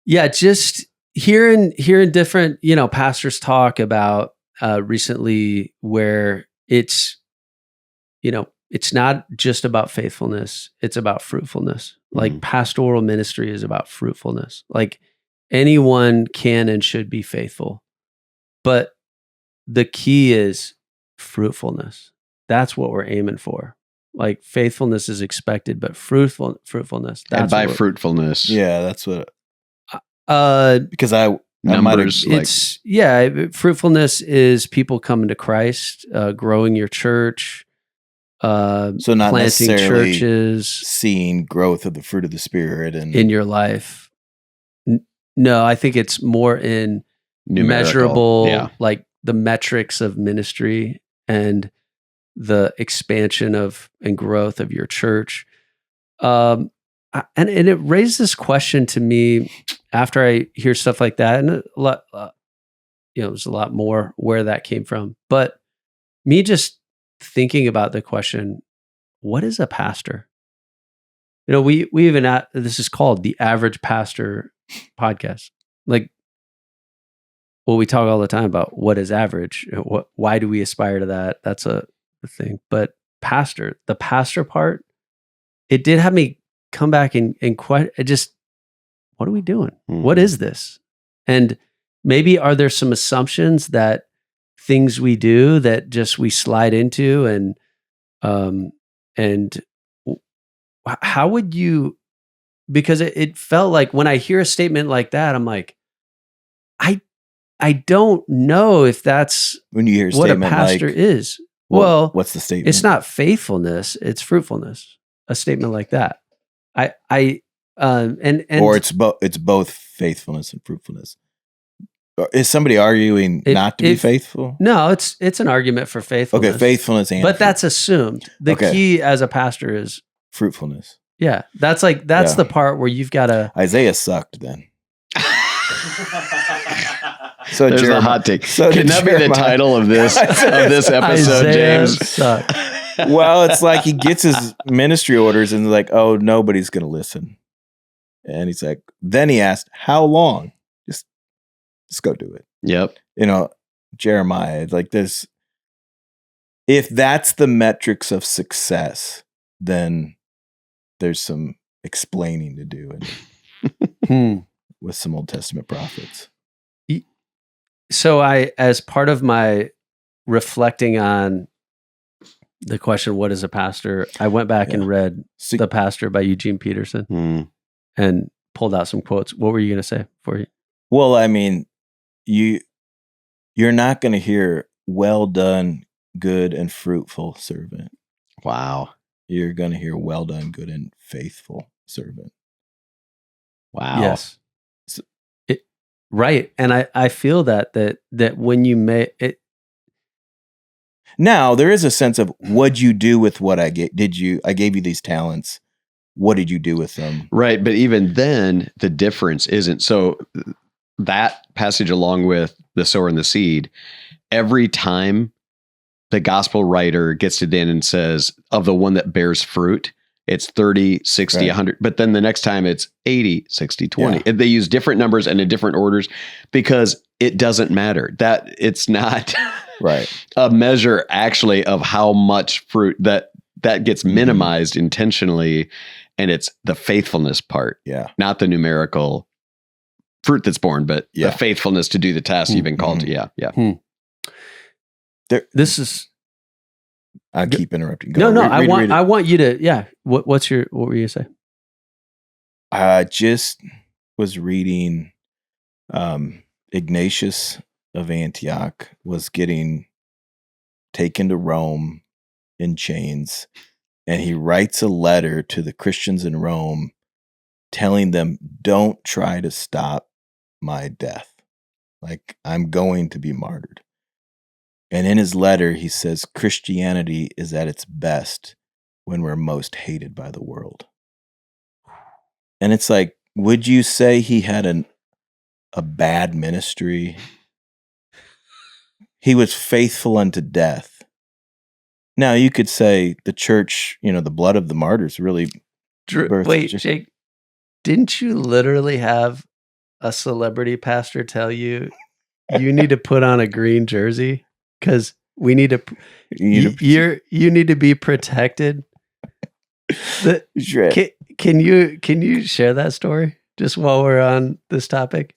yeah, just hearing different, pastors talk about recently where it's not just about faithfulness, it's about fruitfulness. Like pastoral ministry is about fruitfulness. Like anyone can and should be faithful. But the key is fruitfulness. That's what we're aiming for. Like faithfulness is expected, but fruitfulness. And by fruitfulness. Yeah, that's what. Because numbers. Fruitfulness is people coming to Christ, growing your church. So not planting necessarily churches, seeing growth of the fruit of the Spirit in your life. No, I think it's more in measurable, like the metrics of ministry and the expansion of and growth of your church. And it raised this question to me after I hear stuff like that, and a lot, there's a lot more where that came from. But me just thinking about the question, what is a pastor? We even this is called the Average Pastor Podcast. Like, well, we talk all the time about what is average. Why do we aspire to that? That's a thing. But the pastor part, it did have me come back and what are we doing? What is this? And maybe are there some assumptions that things we do that just we slide into, and how would you, because it felt like when I hear a statement like that, I'm like, I don't know if that's when you hear a what a statement pastor like, is. Well, what's the statement? It's not faithfulness, it's fruitfulness. A statement like that. Or it's both faithfulness and fruitfulness. Is somebody arguing not to be faithful? No, it's an argument for faithfulness. Okay, faithfulness but that's assumed. The key as a pastor is fruitfulness. Yeah, that's the part where you've got to. Isaiah sucked then. So there's a hot take. So can that be the title of this episode, Isaiah James? Sucked. Well, it's like he gets his ministry orders and like, oh, nobody's going to listen. And he's like, then he asked, how long? Just go do it. Yep. Jeremiah, like this. If that's the metrics of success, then there's some explaining to do with some Old Testament prophets. So as part of my reflecting on the question, what is a pastor? I went back and read The Pastor by Eugene Peterson and pulled out some quotes. What were you going to say for you? Well, I mean, you're not going to hear well done, good and fruitful servant. Wow. You're going to hear well done, good and faithful servant. Wow. Yes. Right. And I feel that when you make it. Now, there is a sense of what'd you do with what I gave? I gave you these talents. What did you do with them? Right. But even then, the difference isn't. So that passage, along with the sower and the seed, every time the gospel writer gets to the end and says, of the one that bears fruit, it's 30, 60, 100. But then the next time it's 80, 60, 20. And they use different numbers and in different orders because it doesn't matter. That it's not a measure actually of how much fruit that gets minimized intentionally. And it's the faithfulness part, not the numerical fruit that's born, but the faithfulness to do the task you've been called to. This is. I keep interrupting. Go. No, I want you to. What were you gonna say? I just was reading. Ignatius of Antioch was getting taken to Rome in chains, and he writes a letter to the Christians in Rome, telling them, "Don't try to stop my death. Like, I'm going to be martyred." And in his letter, he says, Christianity is at its best when we're most hated by the world. And it's like, would you say he had a bad ministry? He was faithful unto death. Now, you could say the church, the blood of the martyrs really... Wait, Jake, didn't you literally have a celebrity pastor tell you need to put on a green jersey? Because we need to, you need to be protected. Can you share that story just while we're on this topic?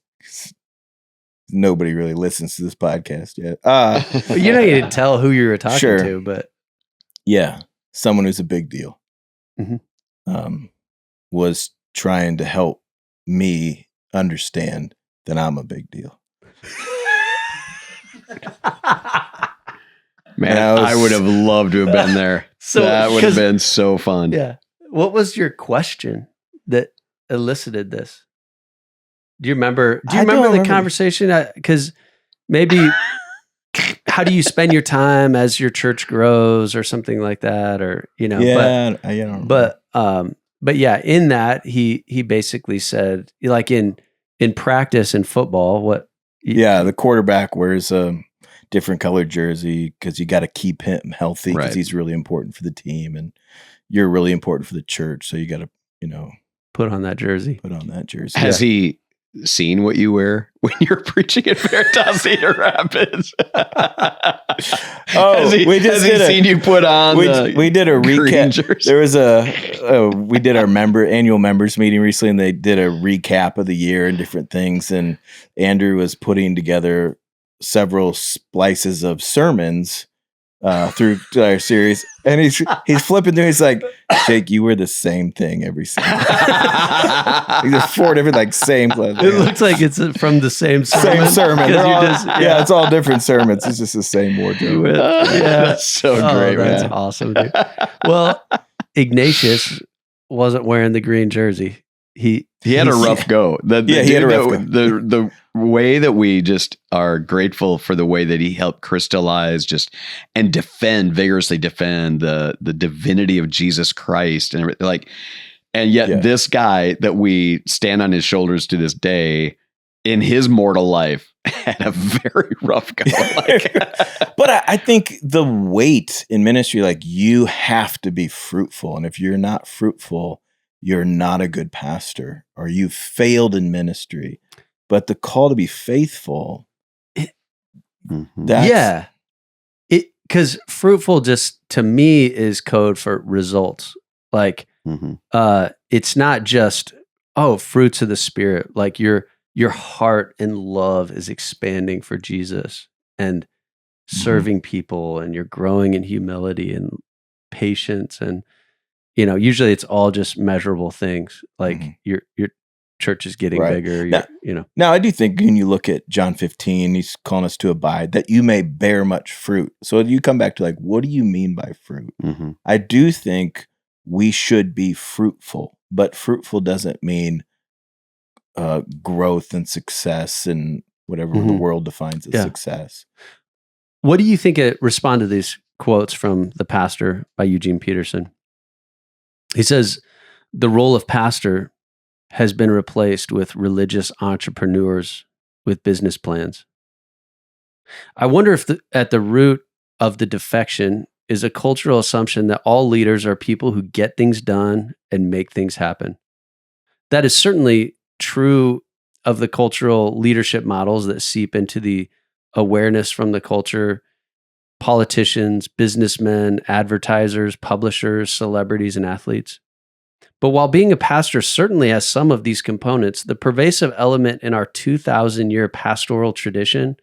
Nobody really listens to this podcast yet. You don't need to tell who you were talking to, but someone who's a big deal was trying to help me understand that I'm a big deal. Man, I would have loved to have been there. That would have been so fun. Yeah. What was your question that elicited this? Do you remember the conversation? Because maybe how do you spend your time as your church grows or something like that? Or, I don't know. But yeah, in that he basically said, like in practice in football, the quarterback wears a different colored jersey because you got to keep him healthy because he's really important for the team and you're really important for the church. So you got to, put on that jersey. Has he seen what you wear when you're preaching at Veritas Cedar Rapids? Has he seen you put on? We did a recap. There was we did our annual members meeting recently, and they did a recap of the year and different things. And Andrew was putting together several splices of sermons through our series, and he's flipping through. He's like, "Jake, you wear the same thing every Sunday." He just 4 different same clothes. It looks like it's from the same sermon. It's all different sermons. It's just the same wardrobe. That's so great, man. That's awesome, dude. Well, Ignatius wasn't wearing the green jersey. He had a rough go. He had a rough go. The way that we just are grateful for the way that he helped crystallize and vigorously defend the divinity of Jesus Christ and everything. And yet this guy that we stand on his shoulders to this day in his mortal life had a very rough go. But I think the weight in ministry, you have to be fruitful. And if you're not fruitful, you're not a good pastor or you failed in ministry. But the call to be faithful, because fruitful just to me is code for results. It's not just, fruits of the Spirit. Your heart and love is expanding for Jesus and serving people, and you're growing in humility and patience. And, usually it's all just measurable things. Your church is getting bigger. Now, I do think when you look at John 15, he's calling us to abide, that you may bear much fruit. So you come back to what do you mean by fruit? I do think we should be fruitful, but fruitful doesn't mean growth and success and whatever the world defines as success. What do you think respond to these quotes from The Pastor by Eugene Peterson? He says, the role of pastor has been replaced with religious entrepreneurs with business plans. I wonder if at the root of the defection is a cultural assumption that all leaders are people who get things done and make things happen. That is certainly true of the cultural leadership models that seep into the awareness from the culture. Politicians, businessmen, advertisers, publishers, celebrities, and athletes. But while being a pastor certainly has some of these components, the pervasive element in our 2,000-year pastoral tradition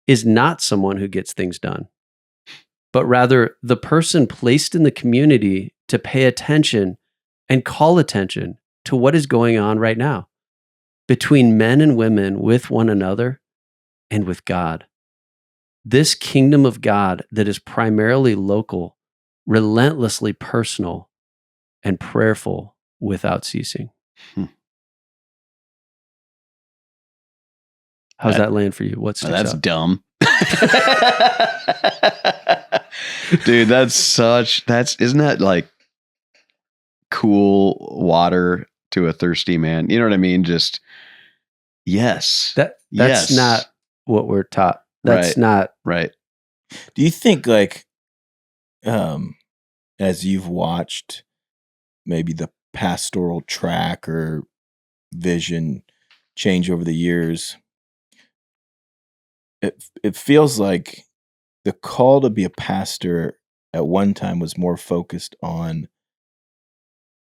is not someone who gets things done, but rather the person placed in the community to pay attention and call attention to what is going on right now between men and women, with one another, and with God. This kingdom of God that is primarily local, relentlessly personal, and prayerful without ceasing. How's that land for you? What sticks that's out? Dumb. Dude, isn't that like cool water to a thirsty man? You know what I mean? Just, yes. That's not what we're taught. That's right. not right. Do you think, like, as you've watched maybe the pastoral track or vision change over the years, it feels like the call to be a pastor at one time was more focused on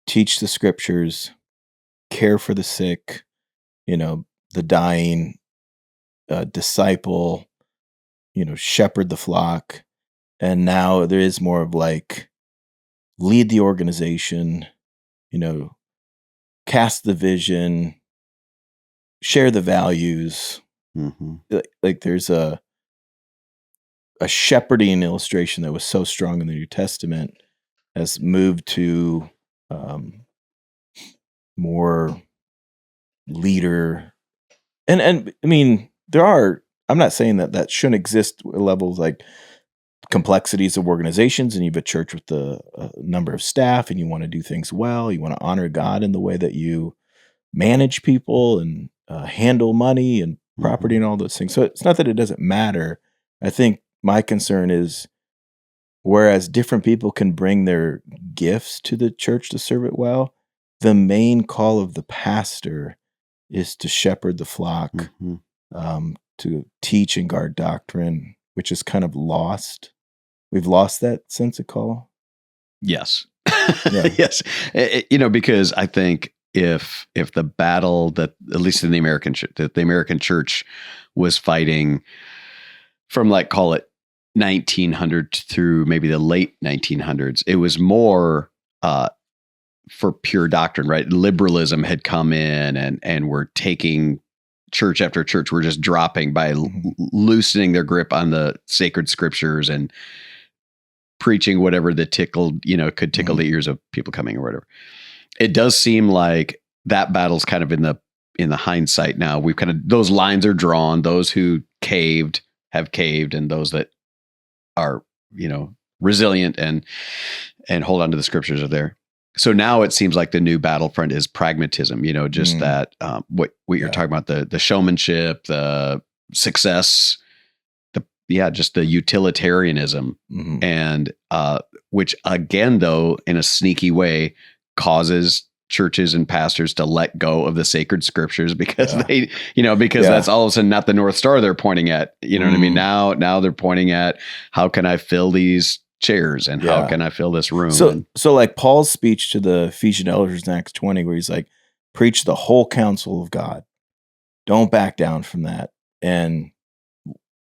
teach the scriptures, care for the sick, the dying, disciple, shepherd the flock. And now there is more of like lead the organization, cast the vision, share the values. Mm-hmm. Like there's a shepherding illustration that was so strong in the New Testament has moved to more leader. And I mean, I'm not saying that shouldn't exist at levels like complexities of organizations, and you have a church with a number of staff and you want to do things well. You want to honor God in the way that you manage people and handle money and property and all those things. So it's not that it doesn't matter. I think my concern is, whereas different people can bring their gifts to the church to serve it well, the main call of the pastor is to shepherd the flock, to teach and guard doctrine, which is kind of lost. We've lost that sense of call. Yes. Yeah. Yes. Because I think if the battle that, at least in the American church was fighting from, like, call it 1900 through maybe the late 1900s, it was more for pure doctrine, right? Liberalism had come in and we're taking church after church. We're just dropping by loosening their grip on the sacred scriptures and preaching whatever that could tickle the ears of people coming or whatever. It does seem like that battle's kind of in the hindsight now. We've kind of, those lines are drawn. Those who caved have caved, and those that are, resilient and hold on to the scriptures are there. So now it seems like the new battlefront is pragmatism, that what you're talking about, the showmanship, the success, just the utilitarianism, and which again, though, in a sneaky way, causes churches and pastors to let go of the sacred scriptures because that's all of a sudden not the North Star they're pointing at. You know what I mean? Now they're pointing at, how can I fill these chairs and how can I fill this room? So like Paul's speech to the Ephesian elders in Acts 20, where he's like, preach the whole counsel of God. Don't back down from that. And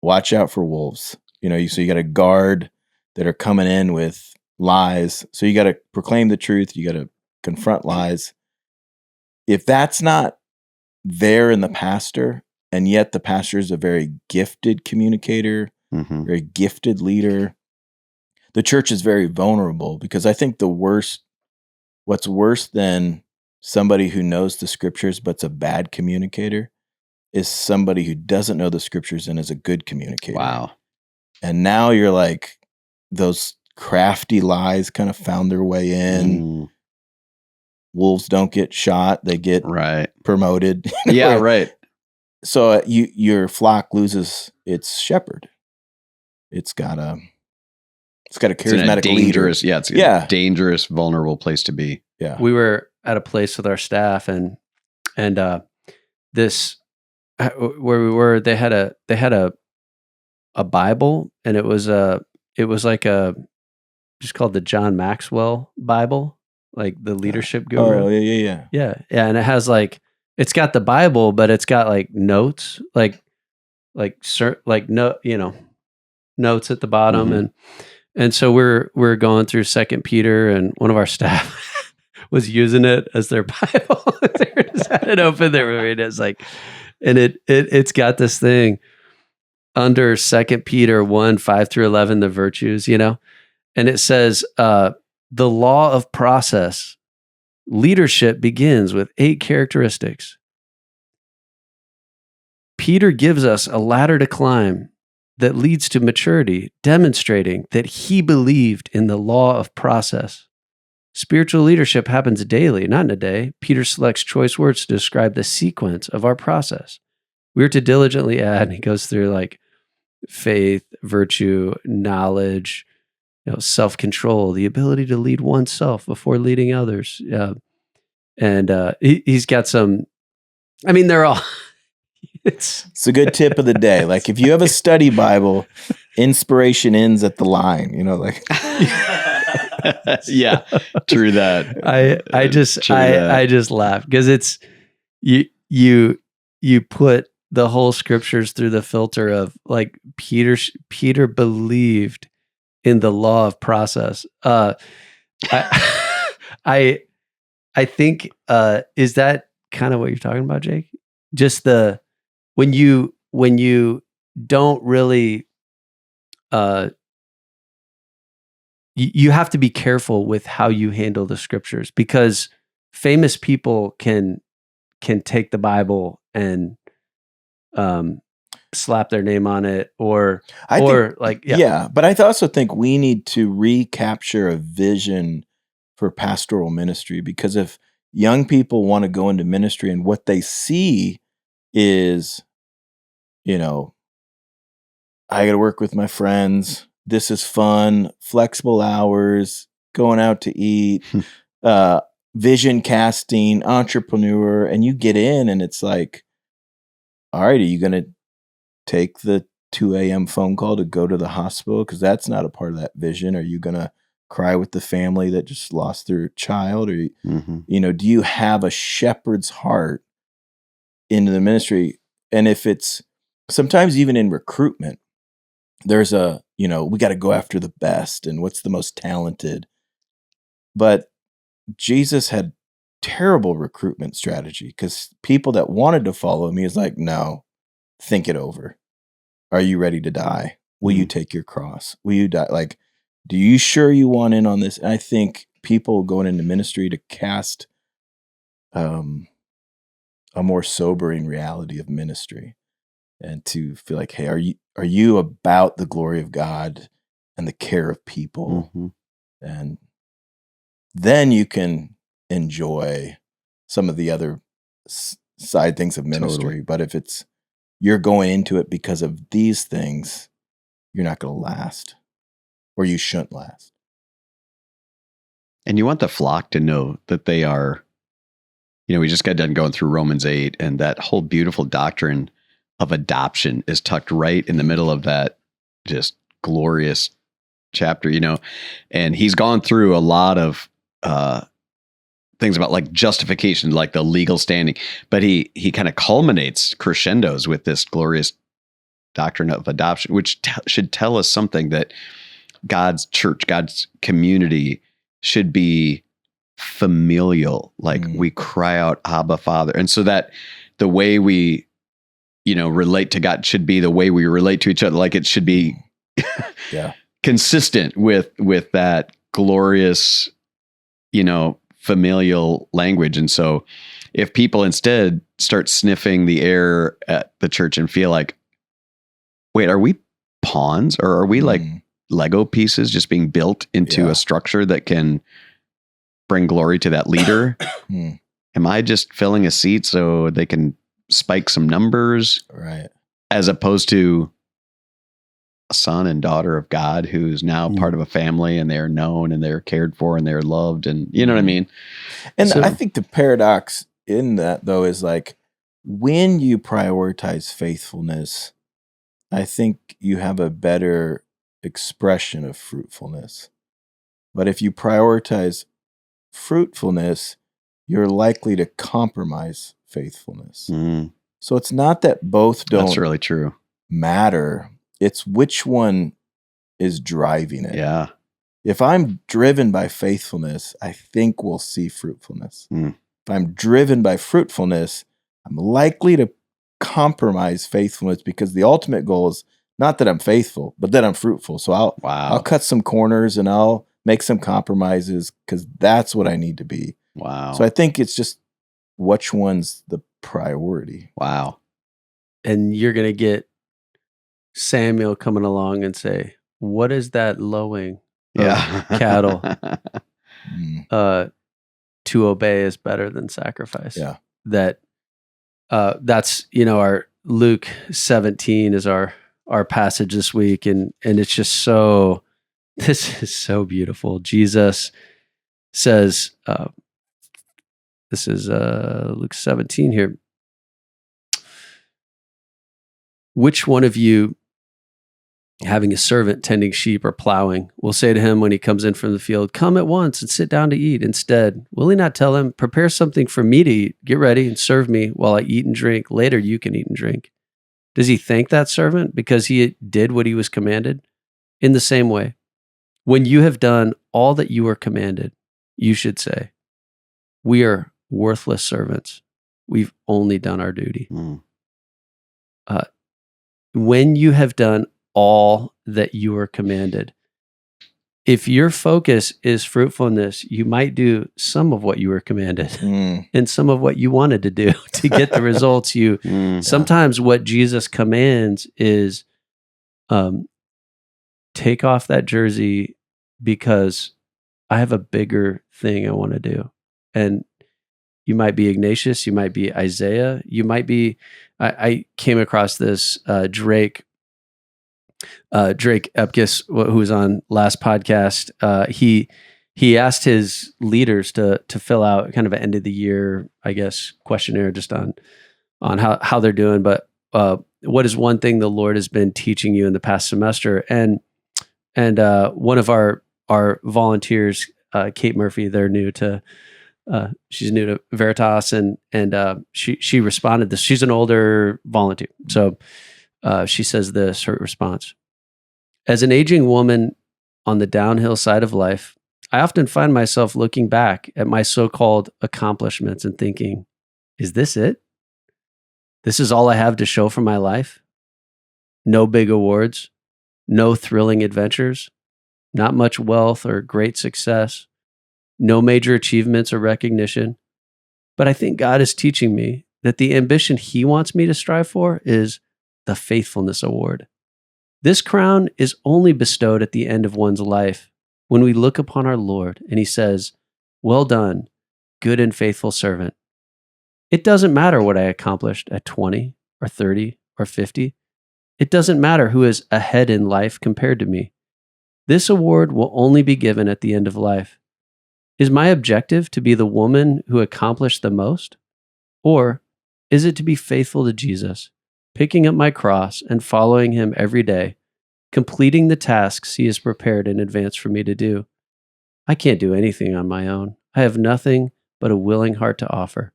watch out for wolves. So you got to guard that are coming in with lies. So you got to proclaim the truth. You got to confront lies. If that's not there in the pastor, and yet the pastor is a very gifted communicator, very gifted leader, the church is very vulnerable, because I think what's worse than somebody who knows the scriptures but's a bad communicator is somebody who doesn't know the scriptures and is a good communicator. Wow. And now you're like, those crafty lies kind of found their way in. Wolves don't get shot, they get promoted. Yeah, right. So your flock loses its shepherd. It's got It's got a charismatic dangerous leader. It's a dangerous, vulnerable place to be. Yeah. We were at a place with our staff, and this where we were, they had a Bible, and it was like just called the John Maxwell Bible, like the leadership guru. Oh, yeah. And it has like, it's got the Bible, but it's got like notes, like notes at the bottom, and so we're going through 2 Peter, and one of our staff was using it as their Bible. They just had it open. They were reading it. It's like, and it's got this thing under 2 Peter 1:5-11, the virtues, and it says, the law of process, leadership begins with 8 characteristics. Peter gives us a ladder to climb that leads to maturity, demonstrating that he believed in the law of process. Spiritual leadership happens daily, not in a day. Peter selects choice words to describe the sequence of our process. We're to diligently add, and he goes through like faith, virtue, knowledge, self-control, the ability to lead oneself before leading others. And he's got some, they're all, it's a good tip of the day. Like if you have a study Bible, inspiration ends at the line, like. Yeah, true that. I just laugh because it's, you put the whole scriptures through the filter of like Peter believed in the law of process. I think is that kind of what you're talking about, Jake? Just when you don't really you have to be careful with how you handle the scriptures, because famous people can take the Bible and slap their name on it, but I also think we need to recapture a vision for pastoral ministry, because if young people want to go into ministry and what they see is, I got to work with my friends, this is fun, flexible hours, going out to eat, vision casting, entrepreneur, and you get in and it's like, all right, are you going to take the 2 a.m. phone call to go to the hospital? Because that's not a part of that vision. Are you going to cry with the family that just lost their child? Or, do you have a shepherd's heart into the ministry? And if it's sometimes even in recruitment, there's we got to go after the best and what's the most talented. But Jesus had terrible recruitment strategy, because people that wanted to follow him, he was like, no, think it over. Are you ready to die? Will you take your cross? Will you die? Like, do you sure you want in on this? And I think people going into ministry to cast a more sobering reality of ministry, and to feel like, hey, are you about the glory of God and the care of people? And then you can enjoy some of the other side things of ministry. Totally. But if you're going into it because of these things, you're not going to last, or you shouldn't last. And you want the flock to know that they are, we just got done going through Romans 8, and that whole beautiful doctrine of adoption is tucked right in the middle of that just glorious chapter, and he's gone through a lot of things about like justification, like the legal standing, but he kind of culminates crescendos with this glorious doctrine of adoption, which should tell us something, that God's church, God's community should be familial. Like we cry out, Abba, Father. And so that the way we, relate to God should be the way we relate to each other. Like it should be consistent with that glorious, familial language. And so if people instead start sniffing the air at the church and feel like, wait, are we pawns, or are we like Lego pieces just being built into a structure that can bring glory to that leader? Am I just filling a seat so they can spike some numbers? Right. As opposed to son and daughter of God who's now part of a family, and they're known and they're cared for and they're loved, and you know what I mean? And I think the paradox in that, though, is like when you prioritize faithfulness, I think you have a better expression of fruitfulness. But if you prioritize fruitfulness, you're likely to compromise faithfulness. So it's not that both don't That's really true. matter. It's which one is driving it. Yeah. If I'm driven by faithfulness, I think we'll see fruitfulness. If I'm driven by fruitfulness, I'm likely to compromise faithfulness, because the ultimate goal is not that I'm faithful, but that I'm fruitful. So I'll cut some corners and I'll make some compromises, because that's what I need to be. Wow. So I think it's just which one's the priority. Wow. And you're going to get Samuel coming along and say, what is that lowing of cattle? To obey is better than sacrifice. Yeah. That's, our Luke 17 is our passage this week. And it's just this is so beautiful. Jesus says, this is Luke 17 here. Which one of you, having a servant tending sheep or plowing, will say to him when he comes in from the field, come at once and sit down to eat? Instead, will he not tell him, prepare something for me to eat, get ready and serve me while I eat and drink? Later you can eat and drink. Does he thank that servant because he did what he was commanded? In the same way, when you have done all that you were commanded, you should say, we are worthless servants. We've only done our duty. When you have done all that you were commanded, if your focus is fruitfulness, you might do some of what you were commanded and some of what you wanted to do to get the results sometimes what Jesus commands is take off that jersey because I have a bigger thing I want to do. And you might be Ignatius, you might be Isaiah, you might be, I came across this Drake Epkiss, who was on last podcast. He asked his leaders to fill out kind of an end of the year, I guess, questionnaire just on how they're doing. But what is one thing the Lord has been teaching you in the past semester? And one of our volunteers, Kate Murphy, they're new to. She's new to Veritas, and she responded this. She's an older volunteer, so she says this. Her response: as an aging woman on the downhill side of life, I often find myself looking back at my so-called accomplishments and thinking, "Is this it? This is all I have to show for my life? No big awards, no thrilling adventures, not much wealth or great success." No major achievements or recognition. But I think God is teaching me that the ambition he wants me to strive for is the Faithfulness Award. This crown is only bestowed at the end of one's life when we look upon our Lord and he says, well done, good and faithful servant. It doesn't matter what I accomplished at 20 or 30 or 50. It doesn't matter who is ahead in life compared to me. This award will only be given at the end of life. Is my objective to be the woman who accomplished the most? Or is it to be faithful to Jesus, picking up my cross and following him every day, completing the tasks he has prepared in advance for me to do? I can't do anything on my own. I have nothing but a willing heart to offer.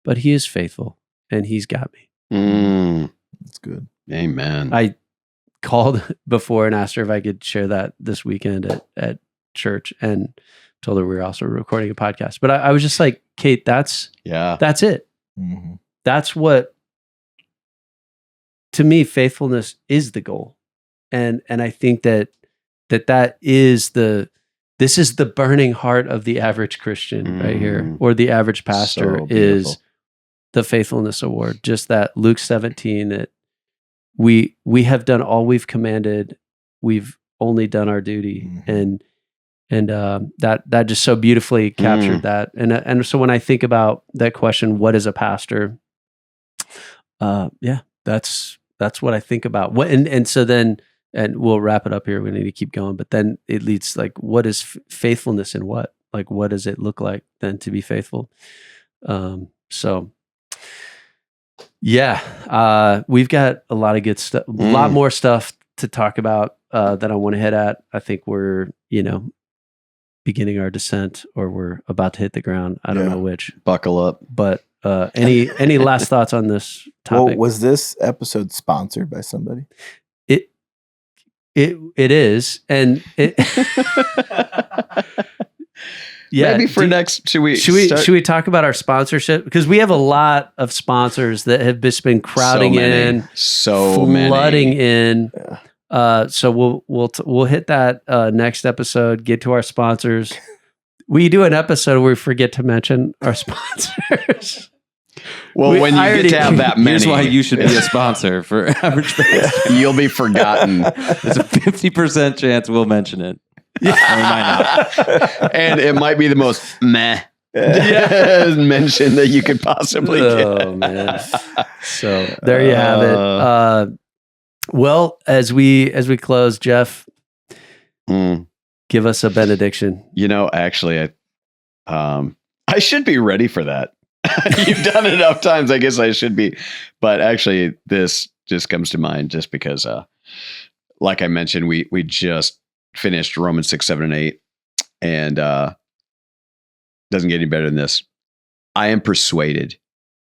But he is faithful, and he's got me. That's good. Amen. I called before and asked her if I could share that this weekend at church, and told her we were also recording a podcast. But I was just like, Kate, that's it. Mm-hmm. That's what, to me, faithfulness is the goal. And I think that is this is the burning heart of the average Christian right here, or the average pastor, is the Faithfulness Award. Just that Luke 17, that we have done all we've commanded. We've only done our duty. And that just so beautifully captured that. And so when I think about that question, what is a pastor? That's what I think about. And so then and we'll wrap it up here. We need to keep going, but then it leads like, what is faithfulness in what? Like, what does it look like then to be faithful? So yeah, we've got a lot of good stuff, a lot more stuff to talk about that I want to hit at. I think we're, beginning our descent, or we're about to hit the ground. I don't know which. Buckle up. But any last thoughts on this topic? Well, was this episode sponsored by somebody? It is, and it. Yeah, maybe for next, should we talk about our sponsorship? Because we have a lot of sponsors that have just been crowding flooding in. Yeah. So we'll hit that next episode. Get to our sponsors. We do an episode where we forget to mention our sponsors. Well, when you get to have that many, here's why you should be a sponsor for Average Pastor. You'll be forgotten. There's a 50% chance we'll mention it. Yeah. Or we might not. And it might be the most meh mention that you could possibly get. Oh, man. So there you have it. Well, as we close, Jeff, give us a benediction. Actually, I should be ready for that. You've done it enough times. I guess I should be. But actually, this just comes to mind just because, like I mentioned, we just finished Romans 6, 7, and 8, and doesn't get any better than this. I am persuaded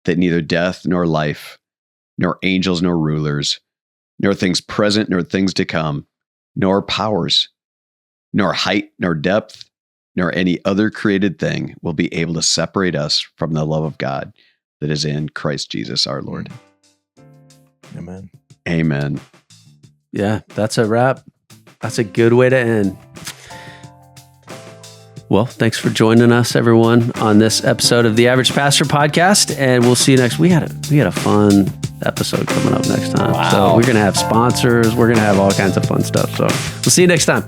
that neither death nor life, nor angels nor rulers, nor things present nor things to come, nor powers, nor height nor depth, nor any other created thing will be able to separate us from the love of God that is in Christ Jesus our Lord. Amen. Amen. Yeah, that's a wrap. That's a good way to end. Well, thanks for joining us, everyone, on this episode of the Average Pastor Podcast, and we'll see you next. We got a fun episode coming up next time. Wow. So we're gonna have sponsors. We're gonna have all kinds of fun stuff. So we'll see you next time.